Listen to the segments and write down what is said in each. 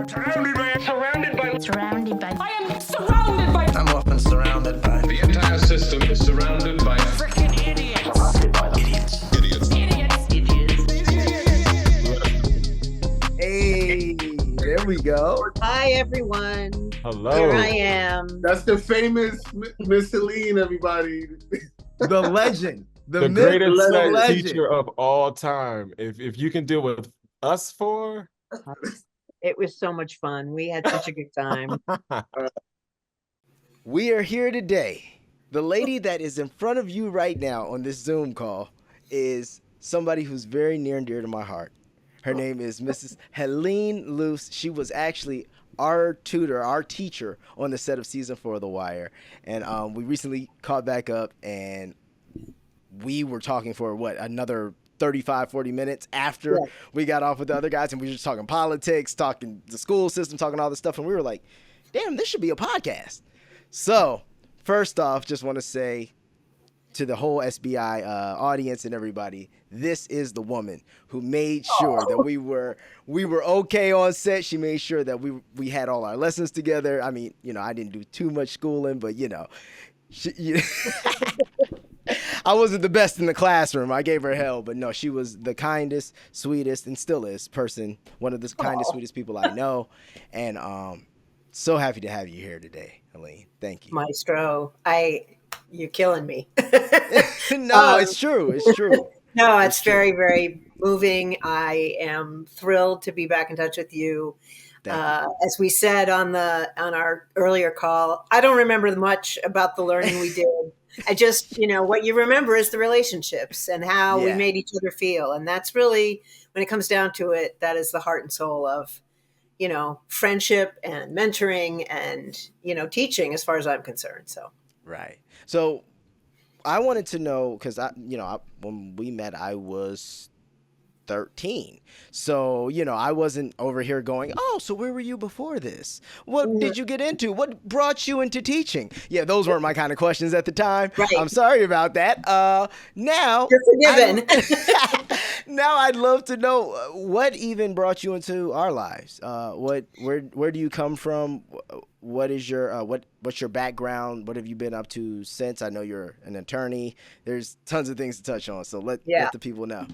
Surrounded by. I am surrounded by. I'm often surrounded by. The entire system is surrounded by Freaking idiots. Surrounded by them. idiots. Hey, there we go. Hi, everyone. Hello. Here I am. That's the famous Miss Helene, everybody. The legend. The myth, greatest the sex legend. teacher of all time. If you can deal with us four, It was so much fun. We had such a good time. We are here today. The lady that is in front of you right now on this Zoom call is somebody who's very near and dear to my heart. Her name is Mrs. Helene Luce. She was actually our tutor, our teacher on the set of season 4 of The Wire. And we recently caught back up and we were talking for another 35, 40 minutes after we got off with the other guys. And we were just talking politics, talking the school system, talking all this stuff. And we were like, damn, this should be a podcast. So first off, just want to say to the whole SBI audience and everybody, this is the woman who made sure that we were okay on set. She made sure that we had all our lessons together. I mean, I didn't do too much schooling, but I wasn't the best in the classroom. I gave her hell, but no, she was the kindest, sweetest, and still is person. One of the kindest, sweetest people I know, and so happy to have you here today, Helene. Thank you, Maestro. You're killing me. No, it's true. It's true. No, it's very, very moving. I am thrilled to be back in touch with you. As we said on our earlier call, I don't remember much about the learning we did. I just, what you remember is the relationships and how we made each other feel. And that's really, when it comes down to it, that is the heart and soul of, friendship and mentoring and, teaching as far as I'm concerned. So. Right. So I wanted to know, because when we met, I was 13. So, I wasn't over here going, oh, so where were you before this? What did you get into? What brought you into teaching? Yeah, those weren't my kind of questions at the time. Right. I'm sorry about that. Now, you're forgiven. Now I'd love to know what even brought you into our lives. Where do you come from? What is your what's your background? What have you been up to since? I know you're an attorney. There's tons of things to touch on. So let the people know.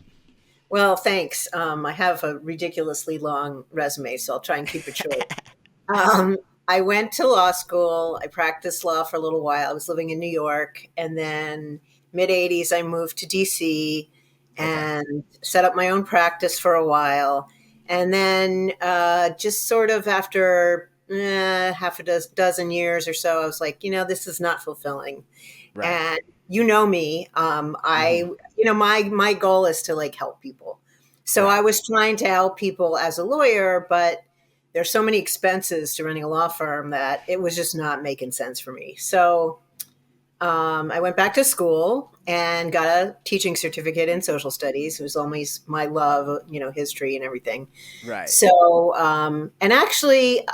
Well, thanks. I have a ridiculously long resume, so I'll try and keep it short. I went to law school. I practiced law for a little while. I was living in New York. And then mid-'80s, I moved to D.C. and set up my own practice for a while. And then just sort of after half a dozen years or so, I was like, this is not fulfilling. Right. And me, my goal is to help people. So I was trying to help people as a lawyer, but there's so many expenses to running a law firm that it was just not making sense for me. So I went back to school and got a teaching certificate in social studies. It was always my love, history and everything. Right. So, and actually,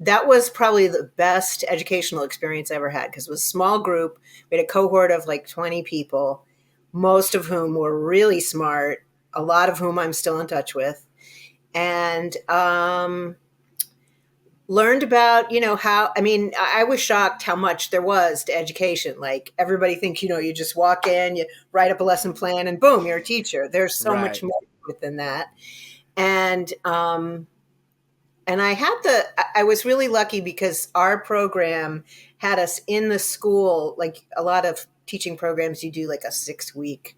that was probably the best educational experience I ever had because it was a small group. We had a cohort of 20 people, most of whom were really smart, a lot of whom I'm still in touch with, and learned about, I was shocked how much there was to education. Everybody thinks, you just walk in, you write up a lesson plan and boom, you're a teacher. There's so much more within that. And I was really lucky because our program had us in the school, a lot of teaching programs, you do a 6-week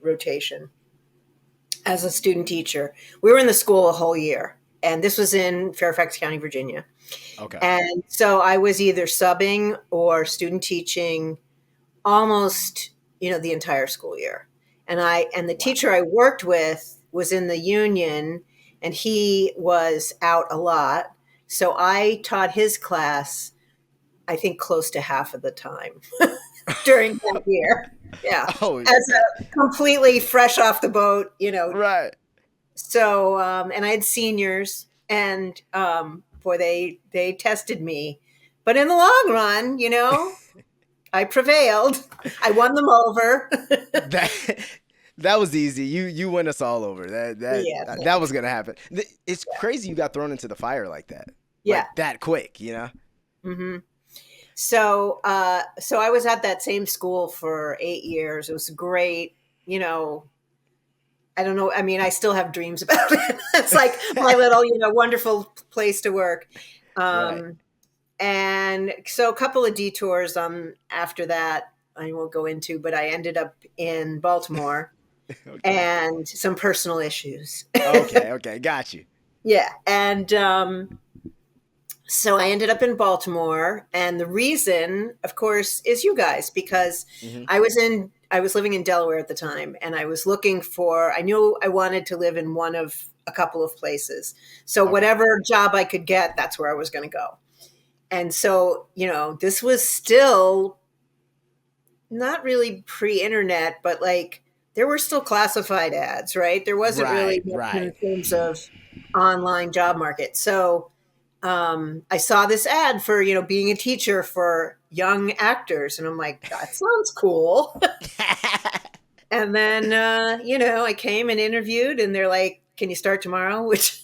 rotation as a student teacher. We were in the school a whole year, and this was in Fairfax County, Virginia. Okay. And so I was either subbing or student teaching almost, the entire school year. And the teacher I worked with was in the union, and he was out a lot. So I taught his class, I think, close to half of the time during that year. Yeah. Oh, as a completely fresh off the boat, Right. So, and I had seniors, and boy, they tested me. But in the long run, I prevailed. I won them over. That was easy. You win us all over. Yeah, That was gonna happen. It's crazy you got thrown into the fire like that. Yeah. Like that quick, you know? Mm-hmm. So I was at that same school for 8 years. It was great. You know, I don't know. I mean, I still have dreams about it. It's like my little, wonderful place to work. Right. And so a couple of detours after that I won't go into, but I ended up in Baltimore Okay. and some personal issues. Okay. Got you. Yeah. And so I ended up in Baltimore. And the reason, of course, is you guys, because Mhm. I was living in Delaware at the time, and I was I knew I wanted to live in one of a couple of places. So Okay. whatever job I could get, that's where I was going to go. And so, this was still not really pre-internet, but like there were still classified ads, right? There wasn't really much in terms of online job market. So I saw this ad for, being a teacher for young actors. And I'm like, that sounds cool. And then, I came and interviewed, and they're like, can you start tomorrow? Which,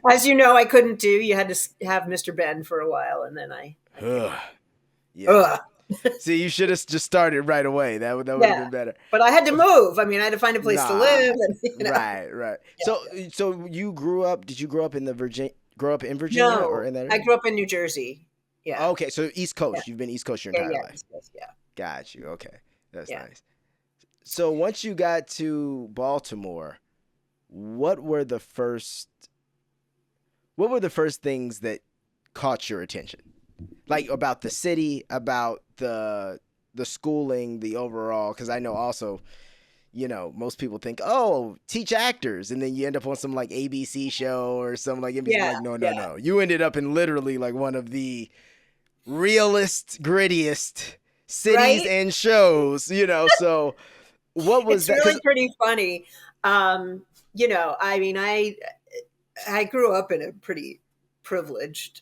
as you know, I couldn't do. You had to have Mr. Ben for a while. And then I Yeah. See, you should have just started right away. That would have been better. But I had to move. I mean, I had to find a place to live. And, Right. Yeah. So you grew up? Did you grow up in Virginia No, or in that area? I grew up in New Jersey. Yeah. Okay, so East Coast. Yeah. You've been East Coast your entire life. East Coast, yeah. Got you. Okay, that's Yeah. nice. So once you got to Baltimore, what were the first things that caught your attention? Like about the city, about the schooling, the overall, because I know also, most people think, oh, teach actors, and then you end up on some like ABC show or some like NBC. Yeah, Like, no. You ended up in literally like one of the realest, grittiest cities and shows, so what was that? It's really pretty funny. I mean, I grew up in a pretty privileged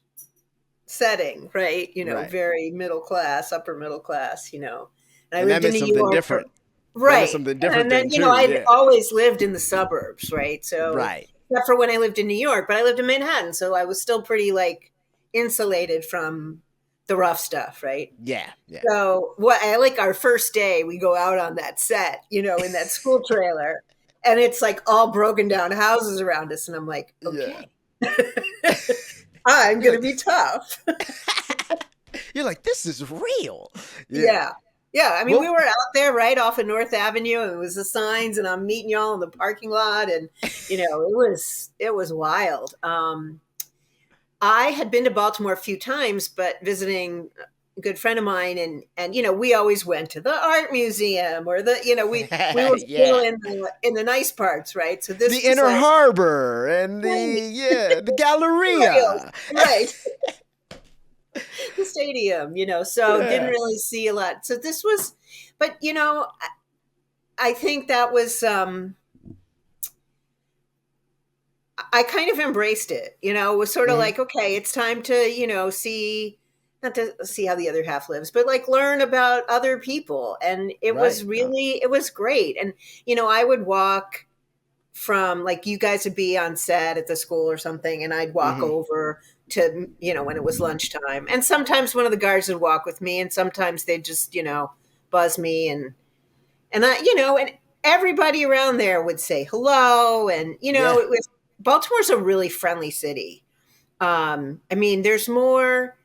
setting, right? Right. Very middle class, upper middle class, and I And lived that in meant New something York. different. Right. That was something different and then, too. I'd always lived in the suburbs, right? So, right. Except for when I lived in New York, but I lived in Manhattan. So I was still pretty like insulated from the rough stuff, right? Yeah. So I like our first day, we go out on that set, in that school trailer, and it's like all broken down houses around us. And I'm like, okay, I'm going to be tough. You're like, this is real. Yeah. I mean, we were out there right off of North Avenue, and it was the signs, and I'm meeting y'all in the parking lot. And, it was wild. I had been to Baltimore a few times, but visiting a good friend of mine, and we always went to the art museum or we were still in the nice parts, right? So this the Inner Harbor and the Galleria, right? The stadium, so didn't really see a lot. So this was, but I think that was. I kind of embraced it, it was sort of like, okay, it's time to, see, not to see how the other half lives, but like learn about other people. And it was really, it was great. And, I would walk from like, you guys would be on set at the school or something, and I'd walk over to, when it was lunchtime. And sometimes one of the guards would walk with me, and sometimes they'd just, buzz me and I, and everybody around there would say hello. And, it was, Baltimore's a really friendly city. I mean, there's more,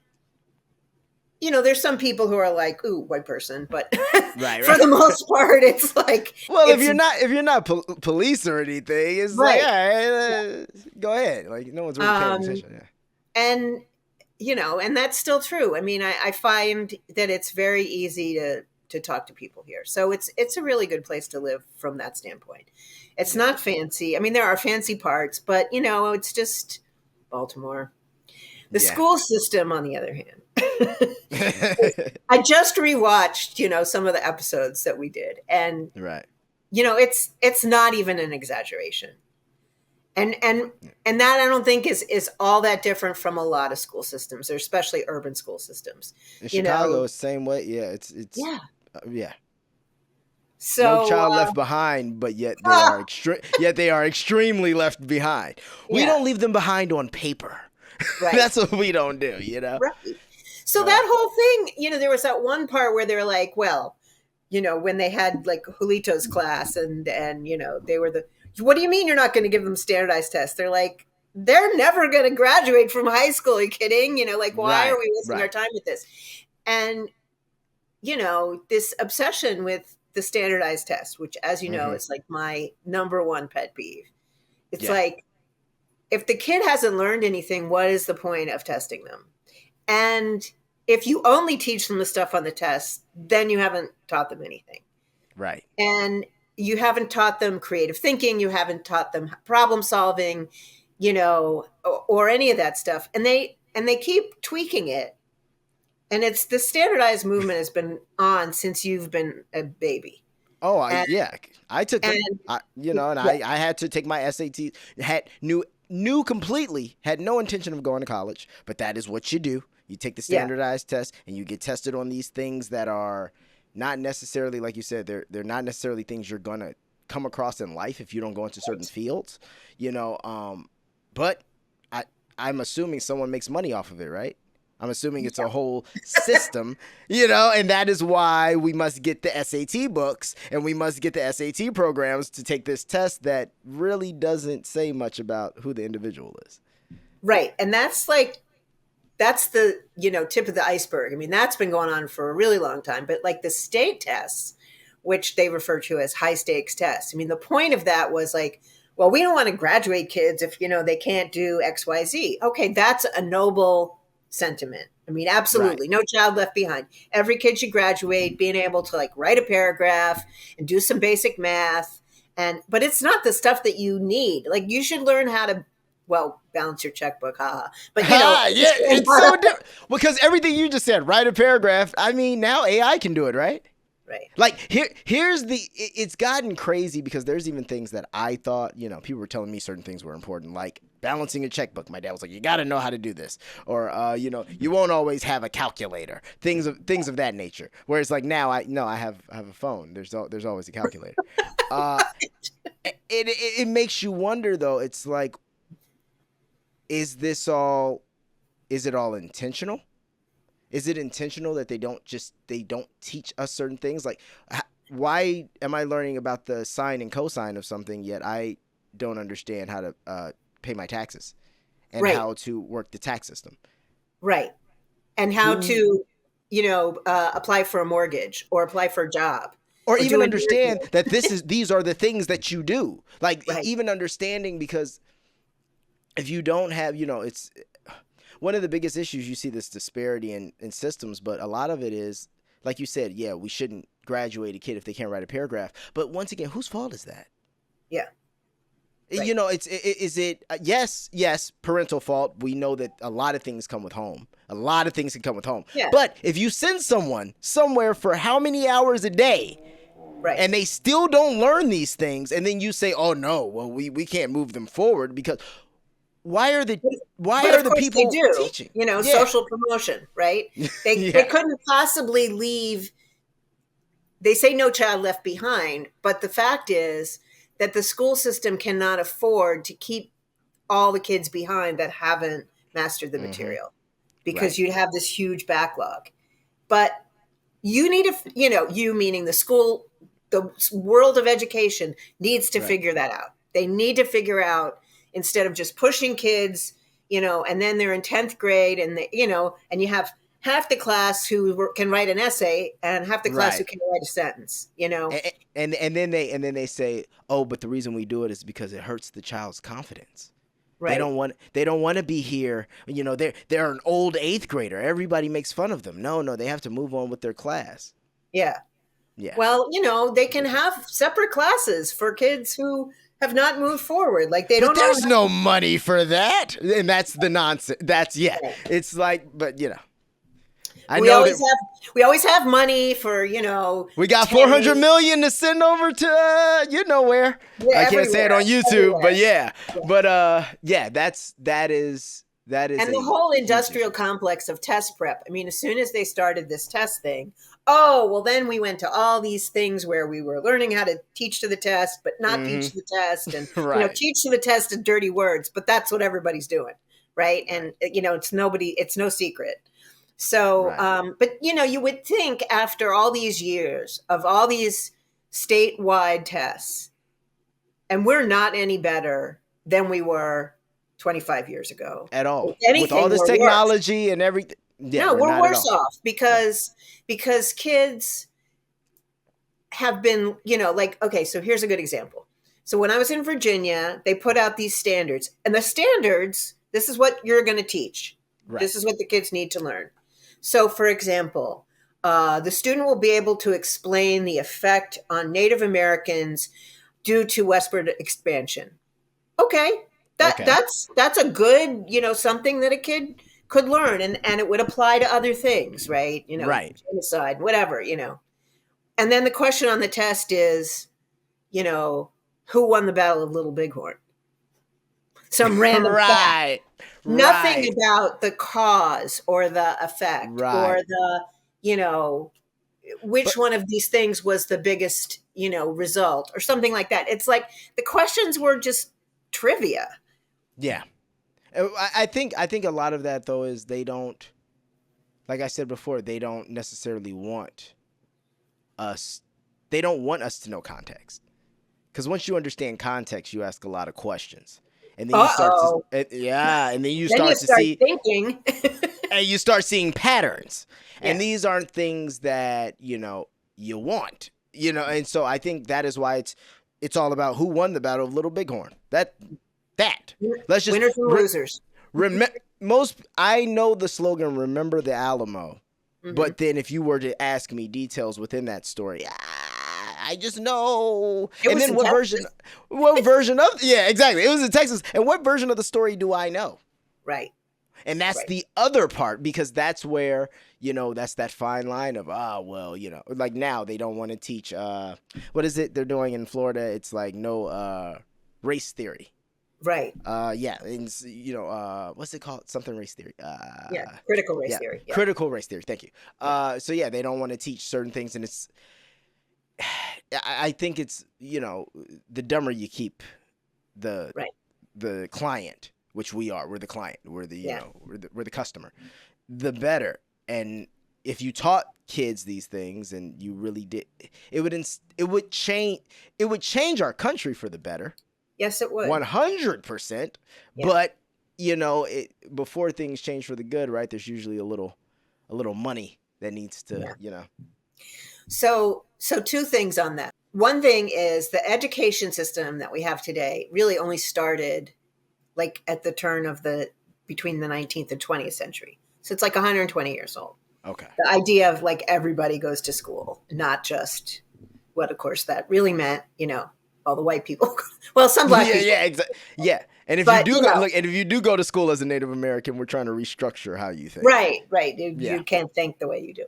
there's some people who are like, ooh, white person, but for the most part, it's like, well, if you're not police or anything, it's like, all right, go ahead. Like no one's really paying attention. Yeah. And, and that's still true. I mean, I find that it's very easy to talk to people here. So it's a really good place to live from that standpoint. It's not fancy. I mean, there are fancy parts, but it's just Baltimore. The school system, on the other hand, I just rewatched, some of the episodes that we did, and it's not even an exaggeration. And that I don't think is all that different from a lot of school systems, or especially urban school systems. In Chicago, same way. Yeah, it's So No child left behind, but yet they are extremely left behind. We Yeah. don't leave them behind on paper. Right. That's what we don't do, you know? Right. So that whole thing, there was that one part where they're like, well, when they had like Julito's class and they were what do you mean you're not going to give them standardized tests? They're like, they're never going to graduate from high school. Are you kidding? Like, why are we wasting our time with this? And, this obsession with the standardized test, which, as you know, is like my number one pet peeve. It's like, if the kid hasn't learned anything, what is the point of testing them? And if you only teach them the stuff on the test, then you haven't taught them anything. Right. And you haven't taught them creative thinking. You haven't taught them problem solving, or any of that stuff. And they keep tweaking it. And it's the standardized movement has been on since you've been a baby. Oh, I took them. I had to take my SAT. Knew completely, had no intention of going to college, but that is what you do. You take the standardized test, and you get tested on these things that are not necessarily, like you said, they're not necessarily things you're gonna come across in life if you don't go into certain fields, But I'm assuming someone makes money off of it, right? I'm assuming it's a whole system, and that is why we must get the SAT books and we must get the SAT programs to take this test that really doesn't say much about who the individual is. Right. And that's the, tip of the iceberg. I mean, that's been going on for a really long time, but like the state tests, which they refer to as high stakes tests. I mean, the point of that was like, well, we don't want to graduate kids if, they can't do X, Y, Z. Okay. That's a noble sentiment. I mean, absolutely. Right. No child left behind. Every kid should graduate being able to like write a paragraph and do some basic math. But it's not the stuff that you need. Like you should learn how to, balance your checkbook. Haha. But it's so different because everything you just said, write a paragraph. I mean, now AI can do it, right? Right. Like it's gotten crazy because there's even things that I thought, people were telling me certain things were important, like balancing a checkbook. My dad was like, you got to know how to do this. Or, you won't always have a calculator, things of that nature. Whereas like now I have a phone. There's always a calculator. It makes you wonder though. It's like, is it all intentional? Is it intentional that they don't teach us certain things? Like, why am I learning about the sine and cosine of something, yet I don't understand how to pay my taxes and how to work the tax system? Right. And how to, apply for a mortgage or apply for a job. Or even understand that these are the things that you do. Like, even understanding, because if you don't have, it's one of the biggest issues. You see this disparity in systems, but a lot of it is, like you said, we shouldn't graduate a kid if they can't write a paragraph. But once again, whose fault is that? Yeah. Right. Is it yes, parental fault. We know that a lot of things come with home. A lot of things can come with home. Yeah. But if you send someone somewhere for how many hours a day, right, and they still don't learn these things, and then you say, "Oh no, well we can't move them forward," because why are the people teaching? Social promotion, right? They couldn't possibly leave. They say no child left behind, but the fact is that the school system cannot afford to keep all the kids behind that haven't mastered the material, because you'd have this huge backlog. But you need to, you meaning the school, the world of education needs to figure that out. They need to figure out, instead of just pushing kids, and then they're in 10th grade and and you have half the class who can write an essay and half the class who can write a sentence, And then they say, oh, but the reason we do it is because it hurts the child's confidence. Right. They don't want to be here. They're an old 8th grader. Everybody makes fun of them. No, they have to move on with their class. Yeah. Yeah. Well, they can have separate classes for kids who have not moved forward. Like they don't. But there's no money for that, and that's the nonsense. It's like, but we always have money for We got 400 million to send over to where. I can't say it on YouTube, but that is That is And the a whole huge industrial issue. complex of test prep. I mean, as soon as they started this test thing, oh, well, then we went to all these things where we were learning how to teach to the test, but not teach to the test. And, Right. teach to the test in dirty words, but that's what everybody's doing. Right. And, it's no secret. So, Right. but, you would think after all these years of all these statewide tests, and we're not any better than we were 25 years ago. At all. If anything, With all this we're worse. technology and everything. Yeah, No, we're not at worse all. off because kids have been, okay, so here's a good example. So when I was in Virginia, they put out these standards, and the standards, this is what you're going to teach. Right. This is what the kids need to learn. So, for example, the student will be able to explain the effect on Native Americans due to westward expansion. Okay, that's a good, something that a kid could learn, and it would apply to other things, right? Right. Genocide, whatever, And then the question on the test is, who won the Battle of Little Bighorn? Some random fact. Right. Nothing about the cause or the effect Right. or the, which one of these things was the biggest, result or something like that. It's like the questions were just trivia. Yeah. I think a lot of that though is they don't, like I said before, they don't necessarily want us. They don't want us to know context. Because once you understand context, you ask a lot of questions. And then you start to, and then you start to see thinking. and you start seeing patterns. Yeah. And these aren't things that, you want. And so I think that is why it's all about who won the Battle of Little Bighorn. That. Let's just Winners and losers. I know the slogan, remember the Alamo. Mm-hmm. But then if you were to ask me details within that story, I just know. And then what version of, yeah, exactly. It was in Texas. And what version of the story do I know? Right. And that's the other part, because that's where, that's that fine line of, like now they don't want to teach, what is it they're doing in Florida? It's like no race theory. Right. Yeah. And, what's it called? Something race theory. Critical race theory. Yeah. Critical race theory. Thank you. So yeah, they don't want to teach certain things, and it's, I think it's, the dumber you keep the client, which we are. We're the client. We're the, we're the customer, the better. And if you taught kids these things and you really did, it would change our country for the better. Yes, it would. 100%. Yeah. But, before things change for the good, right, there's usually a little money that needs to, So two things on that. One thing is the education system that we have today really only started like at the turn of between the 19th and 20th century. So it's like 120 years old. Okay. The idea of like everybody goes to school, not just what, of course, that really meant, all the white people. Well, some black people. Yeah, exactly. Yeah. And if you do go to school as a Native American, we're trying to restructure how you think. Right. You can't think the way you do.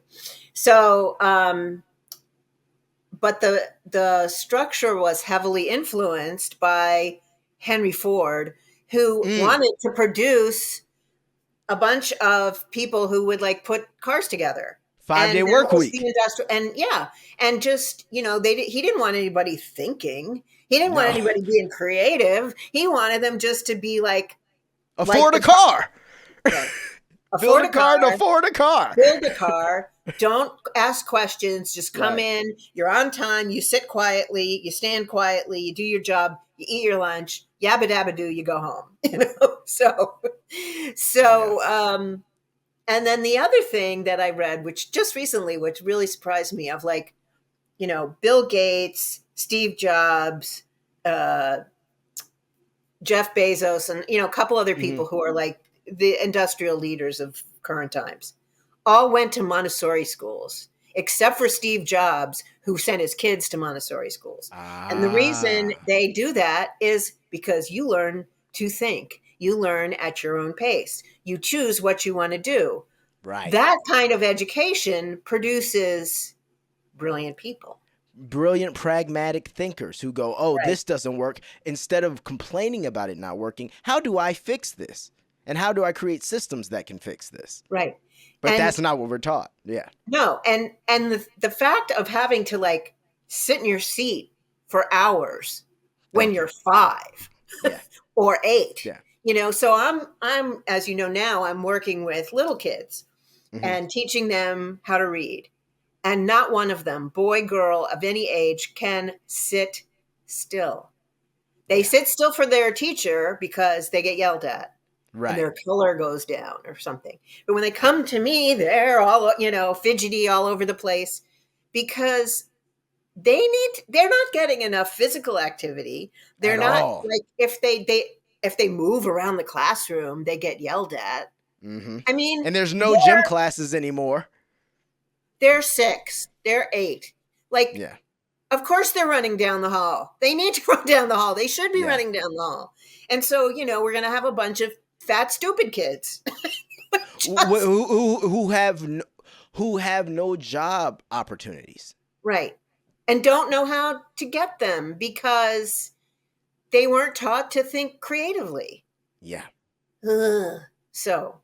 So, but the structure was heavily influenced by Henry Ford, who wanted to produce a bunch of people who would like put cars together. 5-day work week. And just, he didn't want anybody thinking. He didn't want anybody being creative. He wanted them just to be like, afford a car. Right. Build a car and afford a car. Build a car. Don't ask questions. Just come in. You're on time. You sit quietly. You stand quietly. You do your job. You eat your lunch. Yabba dabba do. You go home. And then the other thing that I read, which just recently, which really surprised me, of like, Bill Gates, Steve Jobs, Jeff Bezos, and a couple other people who are like the industrial leaders of current times, all went to Montessori schools, except for Steve Jobs, who sent his kids to Montessori schools. And the reason they do that is because you learn to think. You learn at your own pace. You choose what you want to do. Right. That kind of education produces brilliant people. Brilliant, pragmatic thinkers who go, this doesn't work. Instead of complaining about it not working, how do I fix this? And how do I create systems that can fix this? Right. But And that's not what we're taught. Yeah. no, and the fact of having to like sit in your seat for hours when Thank you. you're 5 Yeah. or 8. Yeah. You know, so I'm as you know now, I'm working with little kids Mhm. and teaching them how to read. And not one of them, boy, girl, of any age, can sit still. They sit still for their teacher because they get yelled at and Right. their color goes down or something. But when they come to me, they're all, you know, fidgety all over the place because they're not getting enough physical activity. They're At not all. like if they move around the classroom, they get yelled at. Mm-hmm. I mean, And there's no gym classes anymore. they're 6, they're 8. Like, Yeah. of course they're running down the hall. They need to run down the hall. They should be Yeah. running down the hall. And so, you know, we're going to have a bunch of fat, stupid kids. Who have no job opportunities. Right. And don't know how to get them because they weren't taught to think creatively. Yeah. Ugh. So,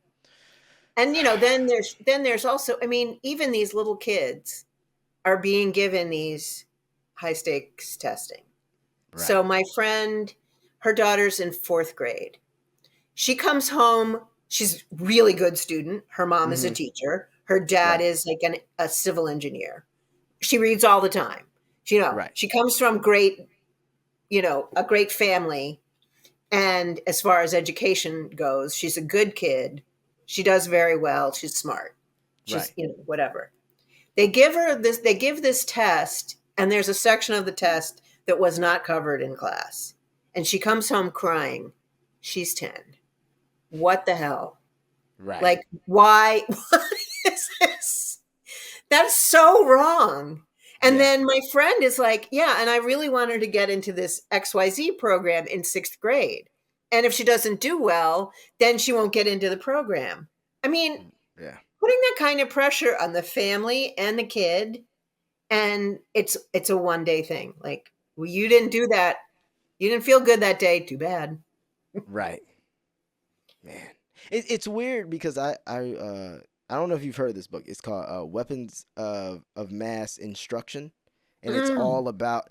and you know, then there's also, I mean, even these little kids are being given these high stakes testing. Right. So my friend, her daughter's in 4th grade. She comes home. She's a really good student. Her mom is a teacher. Her dad Right. is like a civil engineer. She reads all the time. You know, Right. she comes from great, you know, a great family. And as far as education goes, she's a good kid. She does very well. She's smart. She's, Right. you know, whatever. They give this test, and there's a section of the test that was not covered in class. And she comes home crying. She's 10. What the hell? Right. Like, why is this? That's so wrong. And Yeah. then my friend is like, yeah, and I really want her to get into this XYZ program in 6th grade. And if she doesn't do well, then she won't get into the program. I mean, Yeah. putting that kind of pressure on the family and the kid, and it's a one-day thing. Like, well, you didn't do that. You didn't feel good that day. Too bad. Right. Man. It's weird because I don't know if you've heard of this book. It's called Weapons of Mass Instruction. And it's all about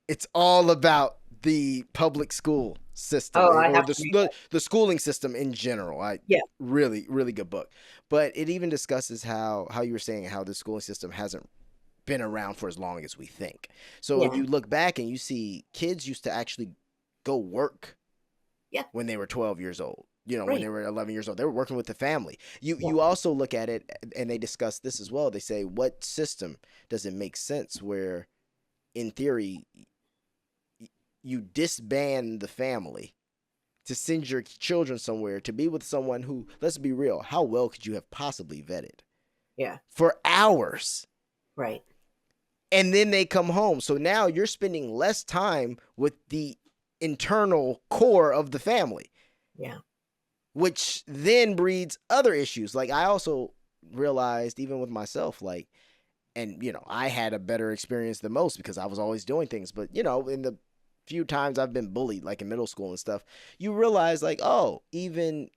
it's all about the public school system Oh, I or have to read the schooling system in general. Yeah. Really, really good book. But it even discusses how you were saying how the schooling system hasn't been around for as long as we think. So Yeah. you look back and you see kids used to actually go work when they were 12 years old. You know, when they were 11 years old, they were working with the family. You also look at it, and they discuss this as well. They say, what system does it make sense where, in theory, you disband the family to send your children somewhere to be with someone who, let's be real, how well could you have possibly vetted? Yeah. For hours. Right. And then they come home. So now you're spending less time with the internal core of the family. Yeah. Which then breeds other issues. Like, I also realized, even with myself, like, and, you know, I had a better experience than most because I was always doing things. But, you know, in the few times I've been bullied, like in middle school and stuff, you realize, like, oh, even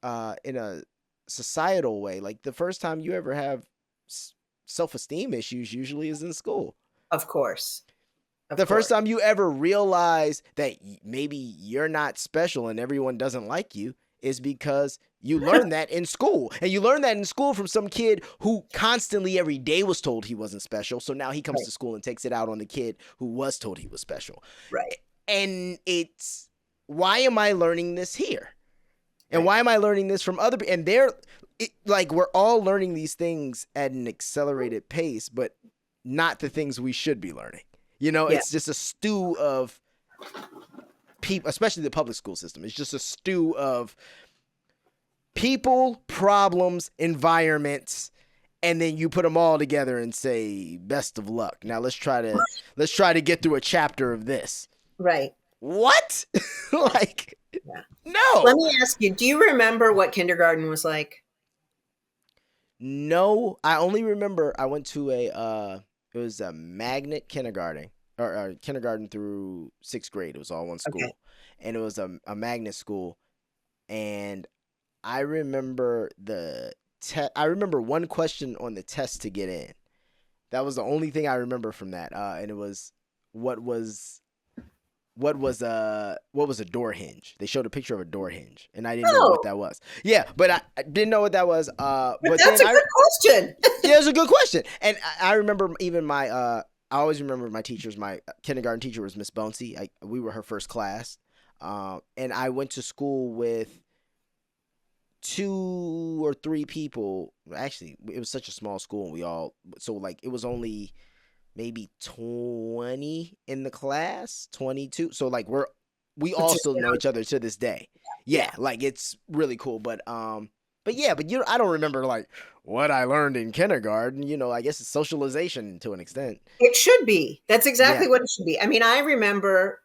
in a societal way, like, the first time you ever have self-esteem issues usually is in school. Of course. The first time you ever realize that maybe you're not special and everyone doesn't like you is because you learned that in school. And you learned that in school from some kid who constantly every day was told he wasn't special. So now he comes to school and takes it out on the kid who was told he was special. Right. And it's, why am I learning this here? And why am I learning this from other people? And like, we're all learning these things at an accelerated pace, but not the things we should be learning. You know, it's just a stew of people, especially the public school system. It's just a stew of people, problems, environments, and then you put them all together and say, best of luck. Now let's try to get through a chapter of this. Right. What? Like, no. Let me ask you, do you remember what kindergarten was like? No, I only remember I went to it was a magnet kindergarten, or kindergarten through 6th grade. It was all one school. Okay. And it was a magnet school. and I remember I remember one question on the test to get in. That was the only thing I remember from that. And it was what was what was a door hinge? They showed a picture of a door hinge, and I didn't know what Oh, that was. Yeah, but I didn't know what that was. but But that's then a good question. yeah, it's a good question, and I remember even my I always remember my teachers. My kindergarten teacher was Miss Bonesi. We were her first class, and I went to school with two or three people. Actually, it was such a small school, and like it was only maybe 20 in the class, 22. So like we Which all is, still know each other to this day. Yeah, like it's really cool. But yeah, but I don't remember like what I learned in kindergarten. I guess it's socialization to an extent. it should be. That's Yeah, exactly what it should be. I mean, I remember,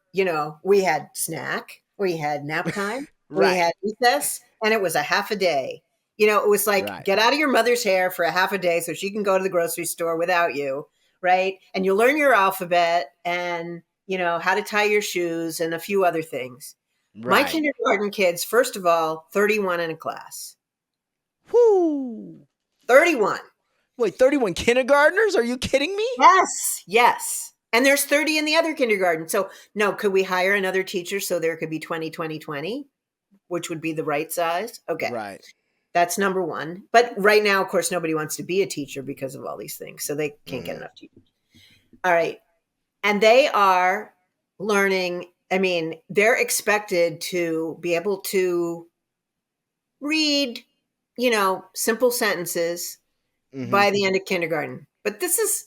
we had snack, we had nap time, we right, had recess, and it was a half a day. It was like right, get out of your mother's hair for a half a day so she can go to the grocery store without you, right? And you learn your alphabet and, how to tie your shoes and a few other things. My right. kindergarten kids, first of all, 31 in a class. Whoo! 31. Wait, 31 kindergartners? Are you kidding me? Yes, yes. And there's 30 in the other kindergarten. So, no, could we hire another teacher so there could be 20, 20, 20, which would be the right size? Okay. Right. That's number one. But right now, of course, nobody wants to be a teacher because of all these things. So they can't get Hmm. enough teachers. All right. And they are learning. I mean, they're expected to be able to read, simple sentences Hmm. by the end of kindergarten. But this is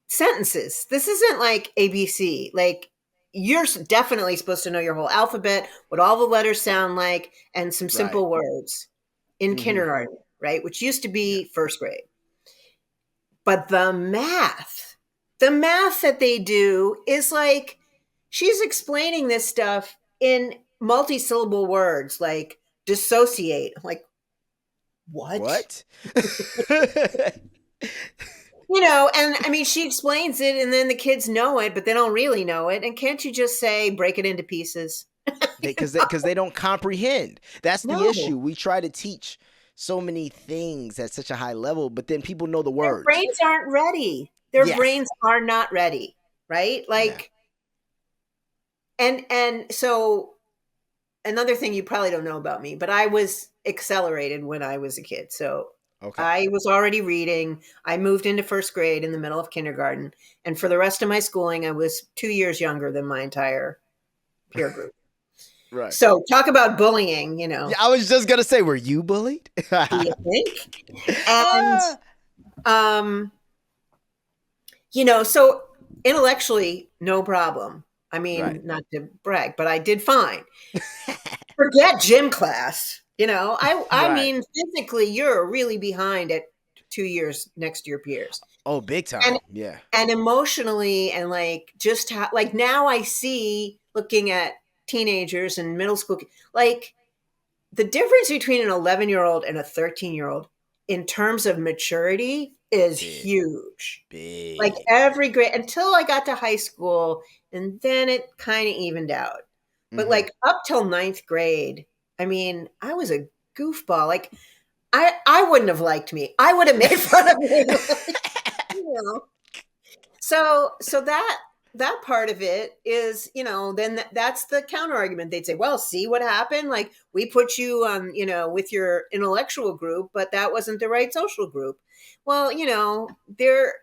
sentences. This isn't like ABC. Like you're definitely supposed to know your whole alphabet, what all the letters sound like, and some Right. simple words in Hmm. kindergarten, right? Which used to Yeah. be first grade. But the math that they do is like she's explaining this stuff in multi-syllable words like dissociate. I'm like, what? What? And I mean, she explains it and then the kids know it, but they don't really know it. And can't you just say, break it into pieces? Because they don't comprehend. That's the No, issue. We try to teach so many things at such a high level, but then people know the their words. brains aren't ready. Their Yes. brains are not ready, right? Yeah. Like, and so another thing you probably don't know about me, but I was accelerated when I was a kid. So Okay. I was already reading. I moved into first grade in the middle of kindergarten. And for the rest of my schooling, I was 2 years younger than my entire peer group. Right. So talk about bullying, Yeah, I was just gonna say, were you bullied? you think? And, Ah, um, so intellectually, no problem. I right. mean, not to brag, but I did fine. Forget gym class. I Right. mean, physically, you're really behind at 2 years next to your peers. Oh, big And time. Yeah. and emotionally and like just how like now I see looking at teenagers and middle school like the difference between an 11-year-old and a 13-year-old in terms of maturity is Big. huge. Like Big. every grade until I got to high school and then it kind of evened out. But Hmm. like up till ninth grade, I mean, I was a goofball. Like I wouldn't have liked me. I would have made fun of me. you know. So that part of it is, then that's the counter argument. They'd say, well, see what happened? Like we put you on, with your intellectual group, but that wasn't the right social group. Well, there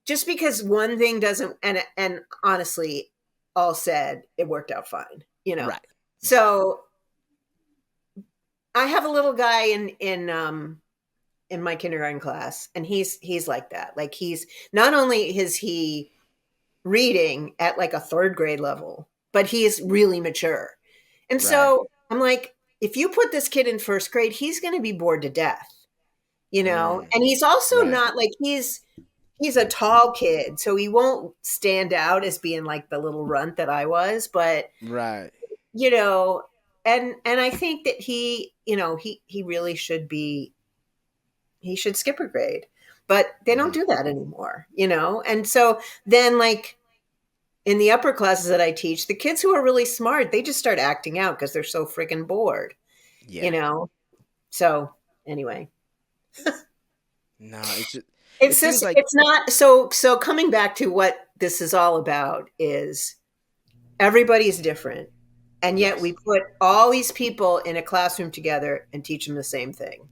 just because one thing doesn't and honestly, all said, it worked out fine. Right. So I have a little guy in my kindergarten class, and he's like that. Like he's not only is he reading at like a third grade level, but he's really mature. And Right. so I'm like, if you put this kid in first grade, he's going to be bored to death. Mm, And he's also right. not like he's a tall kid, so he won't stand out as being like the little runt that I was, but Right. you know, and I think that he really he should skip a grade. But they don't Hmm. do that anymore. And so then like in the upper classes that I teach, the kids who are really smart, they just start acting out because they're so freaking bored, Yeah. you know? So anyway, No, it's just, it it's seems just, like, it's not, so coming back to what this is all about is everybody's different. And yet we yes. put all these people in a classroom together and teach them the same thing.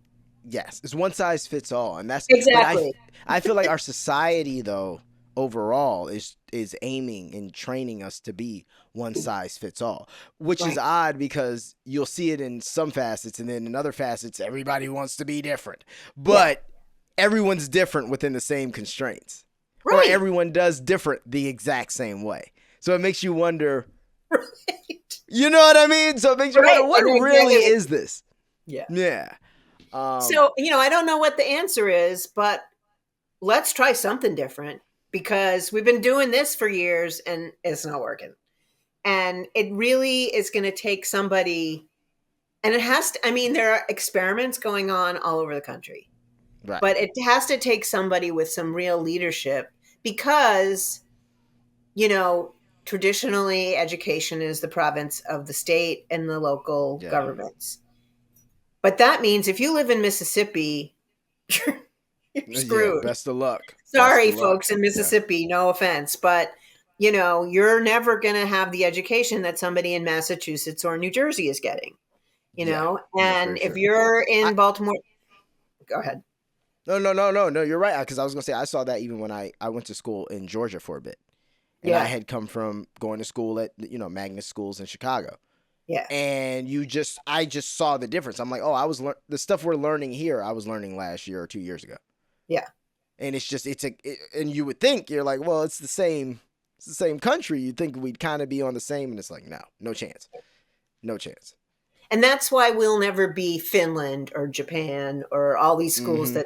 Yes, it's one size fits all, and that's. But Exactly. I feel like our society though overall is aiming and training us to be one size fits all, which is Right. odd because you'll see it in some facets, and then in other facets, everybody wants to be different, but everyone's different within the same constraints, or Right. everyone does different the exact same way. So it makes you wonder. Right. You know what I mean? So it makes you Right, wonder, what I know really exactly what- is this? Yeah. Yeah. So, I don't know what the answer is, but let's try something different because we've been doing this for years and it's not working. And it really is going to take somebody, and it has to, there are experiments going on all over the country, Right. but it has to take somebody with some real leadership because, traditionally education is the province of the state and the local Yeah. governments. But that means if you live in Mississippi, you're screwed. Yeah, best of luck. Sorry, Best of luck. folks in Mississippi, no offense, but you're never going to have the education that somebody in Massachusetts or New Jersey is getting, Yeah, and for if sure. you're in Baltimore, go ahead. No, you're right. Because I was gonna say I saw that even when I went to school in Georgia for a bit, and I Yeah. had come from going to school at magnet schools in Chicago, Yeah. and I just saw the difference. I'm like, oh, the stuff we're learning here, I was learning last year or 2 years ago, Yeah. and and you would think you're like, well, it's the same country. You'd think we'd kind of be on the same, and it's like, no chance, no chance. And that's why we'll never be Finland or Japan or all these schools Mhm.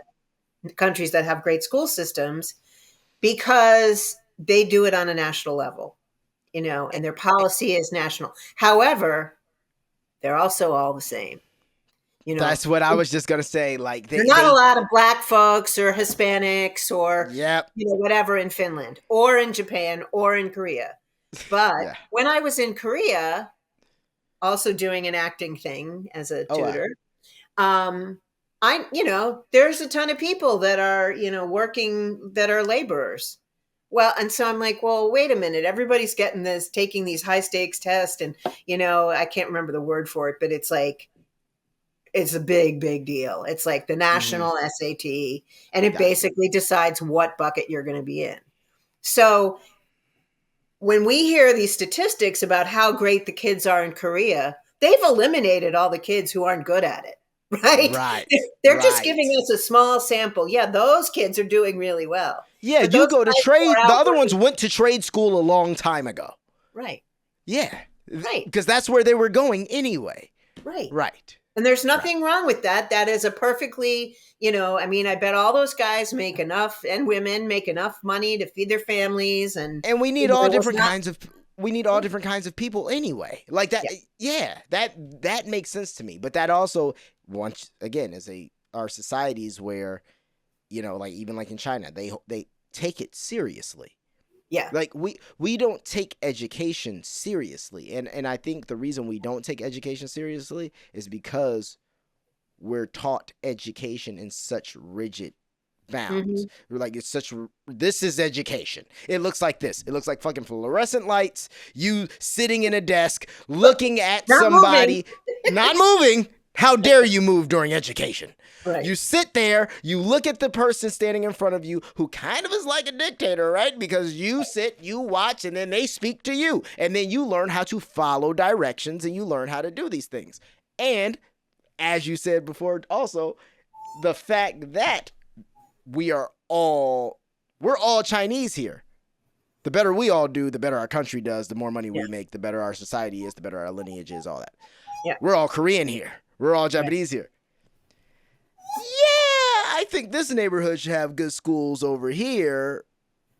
countries that have great school systems, because they do it on a national level, and their policy is national. However, they're also all the same. That's what I was just gonna say. Like There are not a lot of black folks or Hispanics or Yep. whatever in Finland or in Japan or in Korea. But Yeah. when I was in Korea, also doing an acting thing as a Oh, wow. tutor, there's a ton of people that are, working, that are laborers. Well, and so I'm like, well, wait a minute. Everybody's taking these high stakes tests. And, I can't remember the word for it, but it's like, it's a big, big deal. It's like the national SAT, and it basically decides what bucket you're going to be in. So when we hear these statistics about how great the kids are in Korea, they've eliminated all the kids who aren't good at it. Right. Right. They're just Right. giving us a small sample. Yeah, those kids are doing really well. Yeah, But you those go to guys trade. are The out other ones working. went to trade school a long time ago. Right. Yeah. Right. Because that's where they were going anyway. Right. Right. And there's nothing wrong with that. That is a perfectly, I bet all those guys make enough, and women make enough money to feed their families, and we need there all was different not- kinds of different kinds of people anyway. Like that. Yeah, that makes sense to me. But that also, once again, is our societies where, like even like in China, they take it seriously. Yeah. Like we don't take education seriously. And I think the reason we don't take education seriously is because we're taught education in such rigid bounds. We're like, this is education. It looks like this. It looks like fucking fluorescent lights, you sitting in a desk looking at Not somebody not moving. How dare you move during education? Right. You sit there, you look at the person standing in front of you who kind of is like a dictator, right? Because you sit, you watch, and then they speak to you. And then you learn how to follow directions, and you learn how to do these things. And as you said before, also, the fact that we're all Chinese here. The better we all do, the better our country does, the more money we make, the better our society is, the better our lineage is, all that. Yeah. We're all Korean here. We're all Japanese here. Yeah, I think this neighborhood should have good schools over here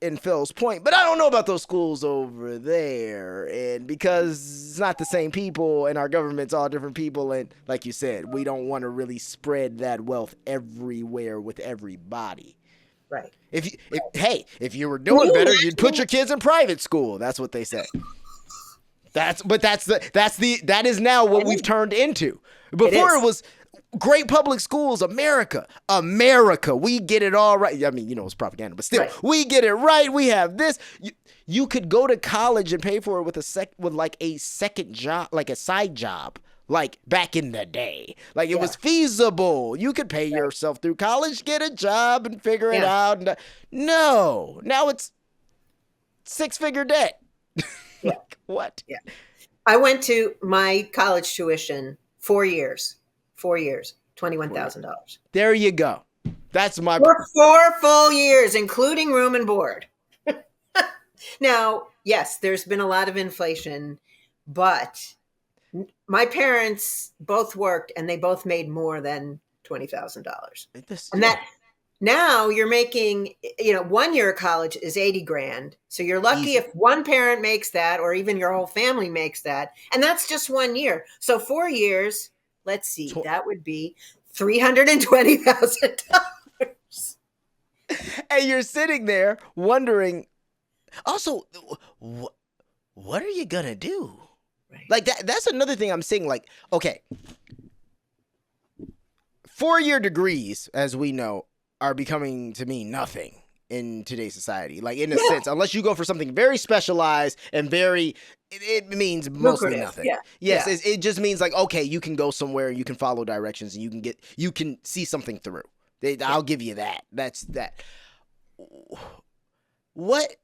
in Fells Point, but I don't know about those schools over there. And because it's not the same people and our government's all different people, and like you said, we don't want to really spread that wealth everywhere with everybody. Right. If you were doing better, you'd put your kids in private school. That's what they say. That is now what we've turned into. Before it was great public schools, America. We get it all right. I mean, it's propaganda, but still, we get it right. We have this. You could go to college and pay for it with a second job, like a side job. Like back in the day, like it was feasible. You could pay yourself through college, get a job, and figure it out. No, now it's 6-figure debt. Like, what? Yeah. I went to my college tuition 4 years, $21,000. There you go. That's my for 4 full years, including room and board. Now, yes, there's been a lot of inflation, but my parents both worked and they both made more than $20,000. And that now you're making, 1 year of college is $80,000. So you're lucky if one parent makes that, or even your whole family makes that. And that's just 1 year. So 4 years, let's see, that would be $320,000. And you're sitting there wondering, also, what are you going to do? Right. Like that's another thing I'm saying. Like, okay, 4-year degrees, as we know, are becoming to mean nothing in today's society. Like, in a sense, unless you go for something very specialized and it means mostly nothing. Yeah. Yes, it just means like, okay, you can go somewhere and you can follow directions and you can see something through. I'll give you that. That's that. What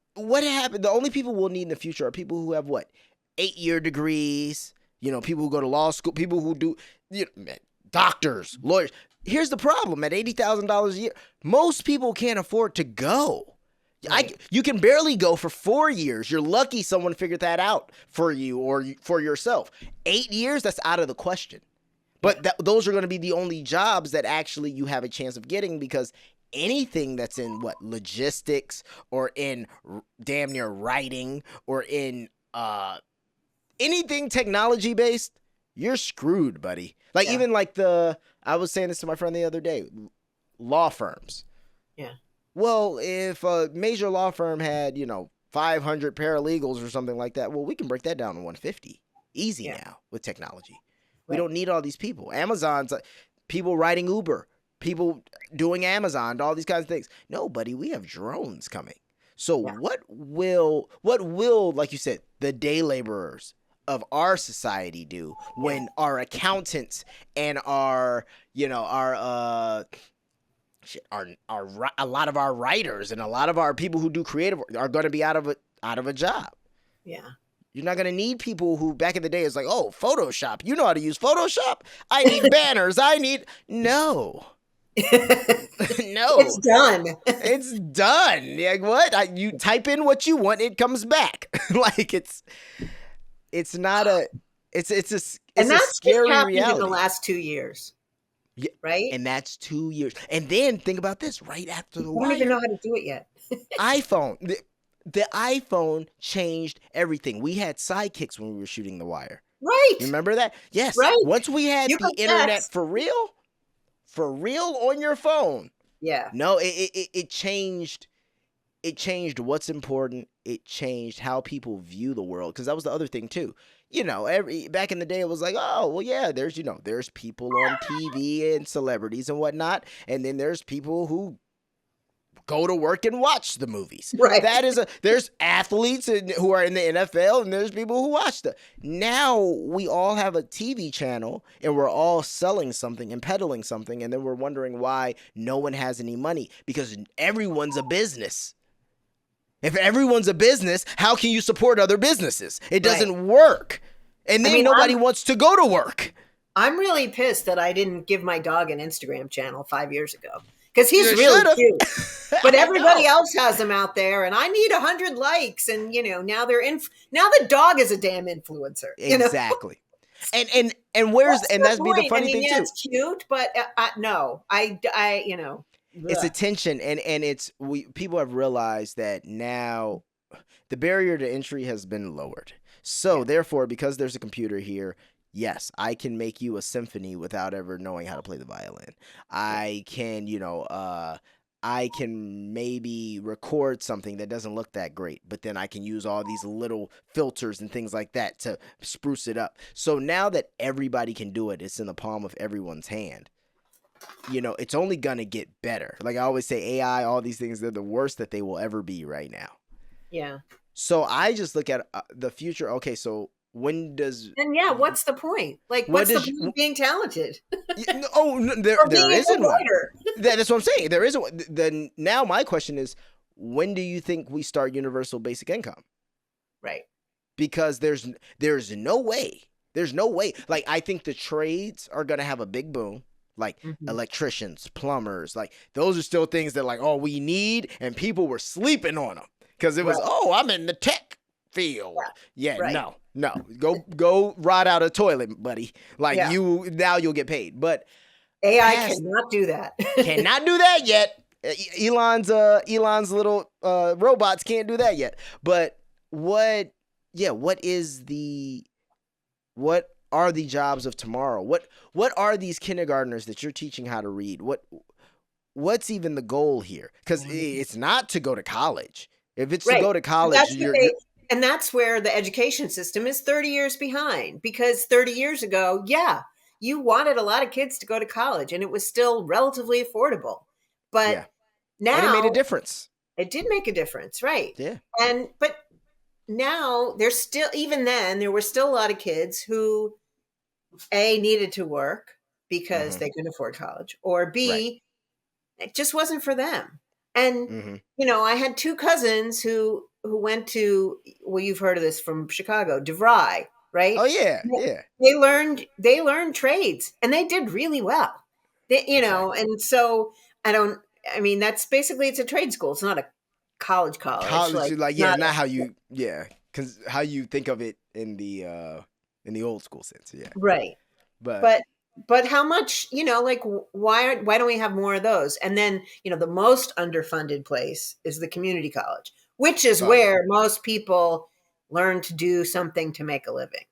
happened? The only people we'll need in the future are people who have 8-year degrees, people who go to law school, people who do, doctors, lawyers. Here's the problem. At $80,000 a year, most people can't afford to go. Right. You can barely go for 4 years. You're lucky someone figured that out for you or for yourself. 8 years, that's out of the question. But those are going to be the only jobs that actually you have a chance of getting, because anything that's in logistics or in damn near writing or in anything technology based, you're screwed, buddy. Like even like I was saying this to my friend the other day, law firms. Yeah. Well, if a major law firm had, 500 paralegals or something like that, well, we can break that down to 150. Easy now with technology. Right. We don't need all these people. Amazon's people riding Uber, people doing Amazon, all these kinds of things. No, buddy, we have drones coming. So what will, like you said, the day laborers of our society do when our accountants and our a lot of our writers and a lot of our people who do creative work are going to be out of a job? Yeah. You're not going to need people who back in the day is like, oh, Photoshop. You know how to use Photoshop? I need banners. No. It's done. It's done. Like what? You type in what you want, it comes back. Like it's not a it's and that's a scary happened reality. In the last 2 years. Yeah, right? And that's 2 years. And then think about this, right after the wire. I don't even know how to do it yet. iPhone. The iPhone changed everything. We had sidekicks when we were shooting The Wire. Right. Remember that? Yes. Right. Once we had the internet for real on your phone. Yeah. No, it changed. It changed what's important. It changed how people view the world. Because that was the other thing too. Back in the day, it was like, oh, well, yeah, there's people on TV and celebrities and whatnot. And then there's people who go to work and watch the movies. Right. There's athletes who are in the NFL, and there's people who watch them. Now we all have a TV channel, and we're all selling something and peddling something, and then we're wondering why no one has any money, because everyone's a business. If everyone's a business, how can you support other businesses? It doesn't work. And then nobody wants to go to work. I'm really pissed that I didn't give my dog an Instagram channel 5 years ago. Because he's really cute. But everybody else has them out there, and I need 100 likes. And, now now the dog is a damn influencer. Exactly. And that's be the funny thing, too. It's cute, but no. It's attention, and people have realized that now the barrier to entry has been lowered. So therefore, because there's a computer here, yes, I can make you a symphony without ever knowing how to play the violin. I can, I can maybe record something that doesn't look that great, but then I can use all these little filters and things like that to spruce it up. So now that everybody can do it, it's in the palm of everyone's hand. It's only going to get better. Like I always say, AI, all these things, they're the worst that they will ever be right now. Yeah. So I just look at the future. Okay, so when does... And yeah, what's the point? Like, what's the point of being talented? There isn't one. That's what I'm saying. There isn't one. Then now my question is, when do you think we start universal basic income? Right. Because there's no way. There's no way. Like, I think the trades are going to have a big boom. Like electricians, plumbers, like those are still things that like, we need, and people were sleeping on them because it was, I'm in the tech field. Yeah, right. No, go rot out a toilet, buddy. Like you'll get paid, but AI cannot do that. Cannot do that yet. Elon's little robots can't do that yet. But what are the jobs of tomorrow? What are these kindergartners that you're teaching how to read? What's even the goal here? Because it's not to go to college. If it's to go to college, and that's where the education system is 30 years behind. Because 30 years ago, you wanted a lot of kids to go to college, and it was still relatively affordable. But now and it made a difference. It did make a difference, right? Yeah. But now there's still, even then, there were still a lot of kids who needed to work because they couldn't afford college, or B, it just wasn't for them. And, I had two cousins who went to, well, you've heard of this from Chicago, DeVry, right? Oh yeah. They learned trades, and they did really well. And so that's basically, it's a trade school. It's not a college. Not how you, because how you think of it in the old school sense, right. But how much, why don't we have more of those? And then the most underfunded place is the community college, which is where most people learn to do something to make a living,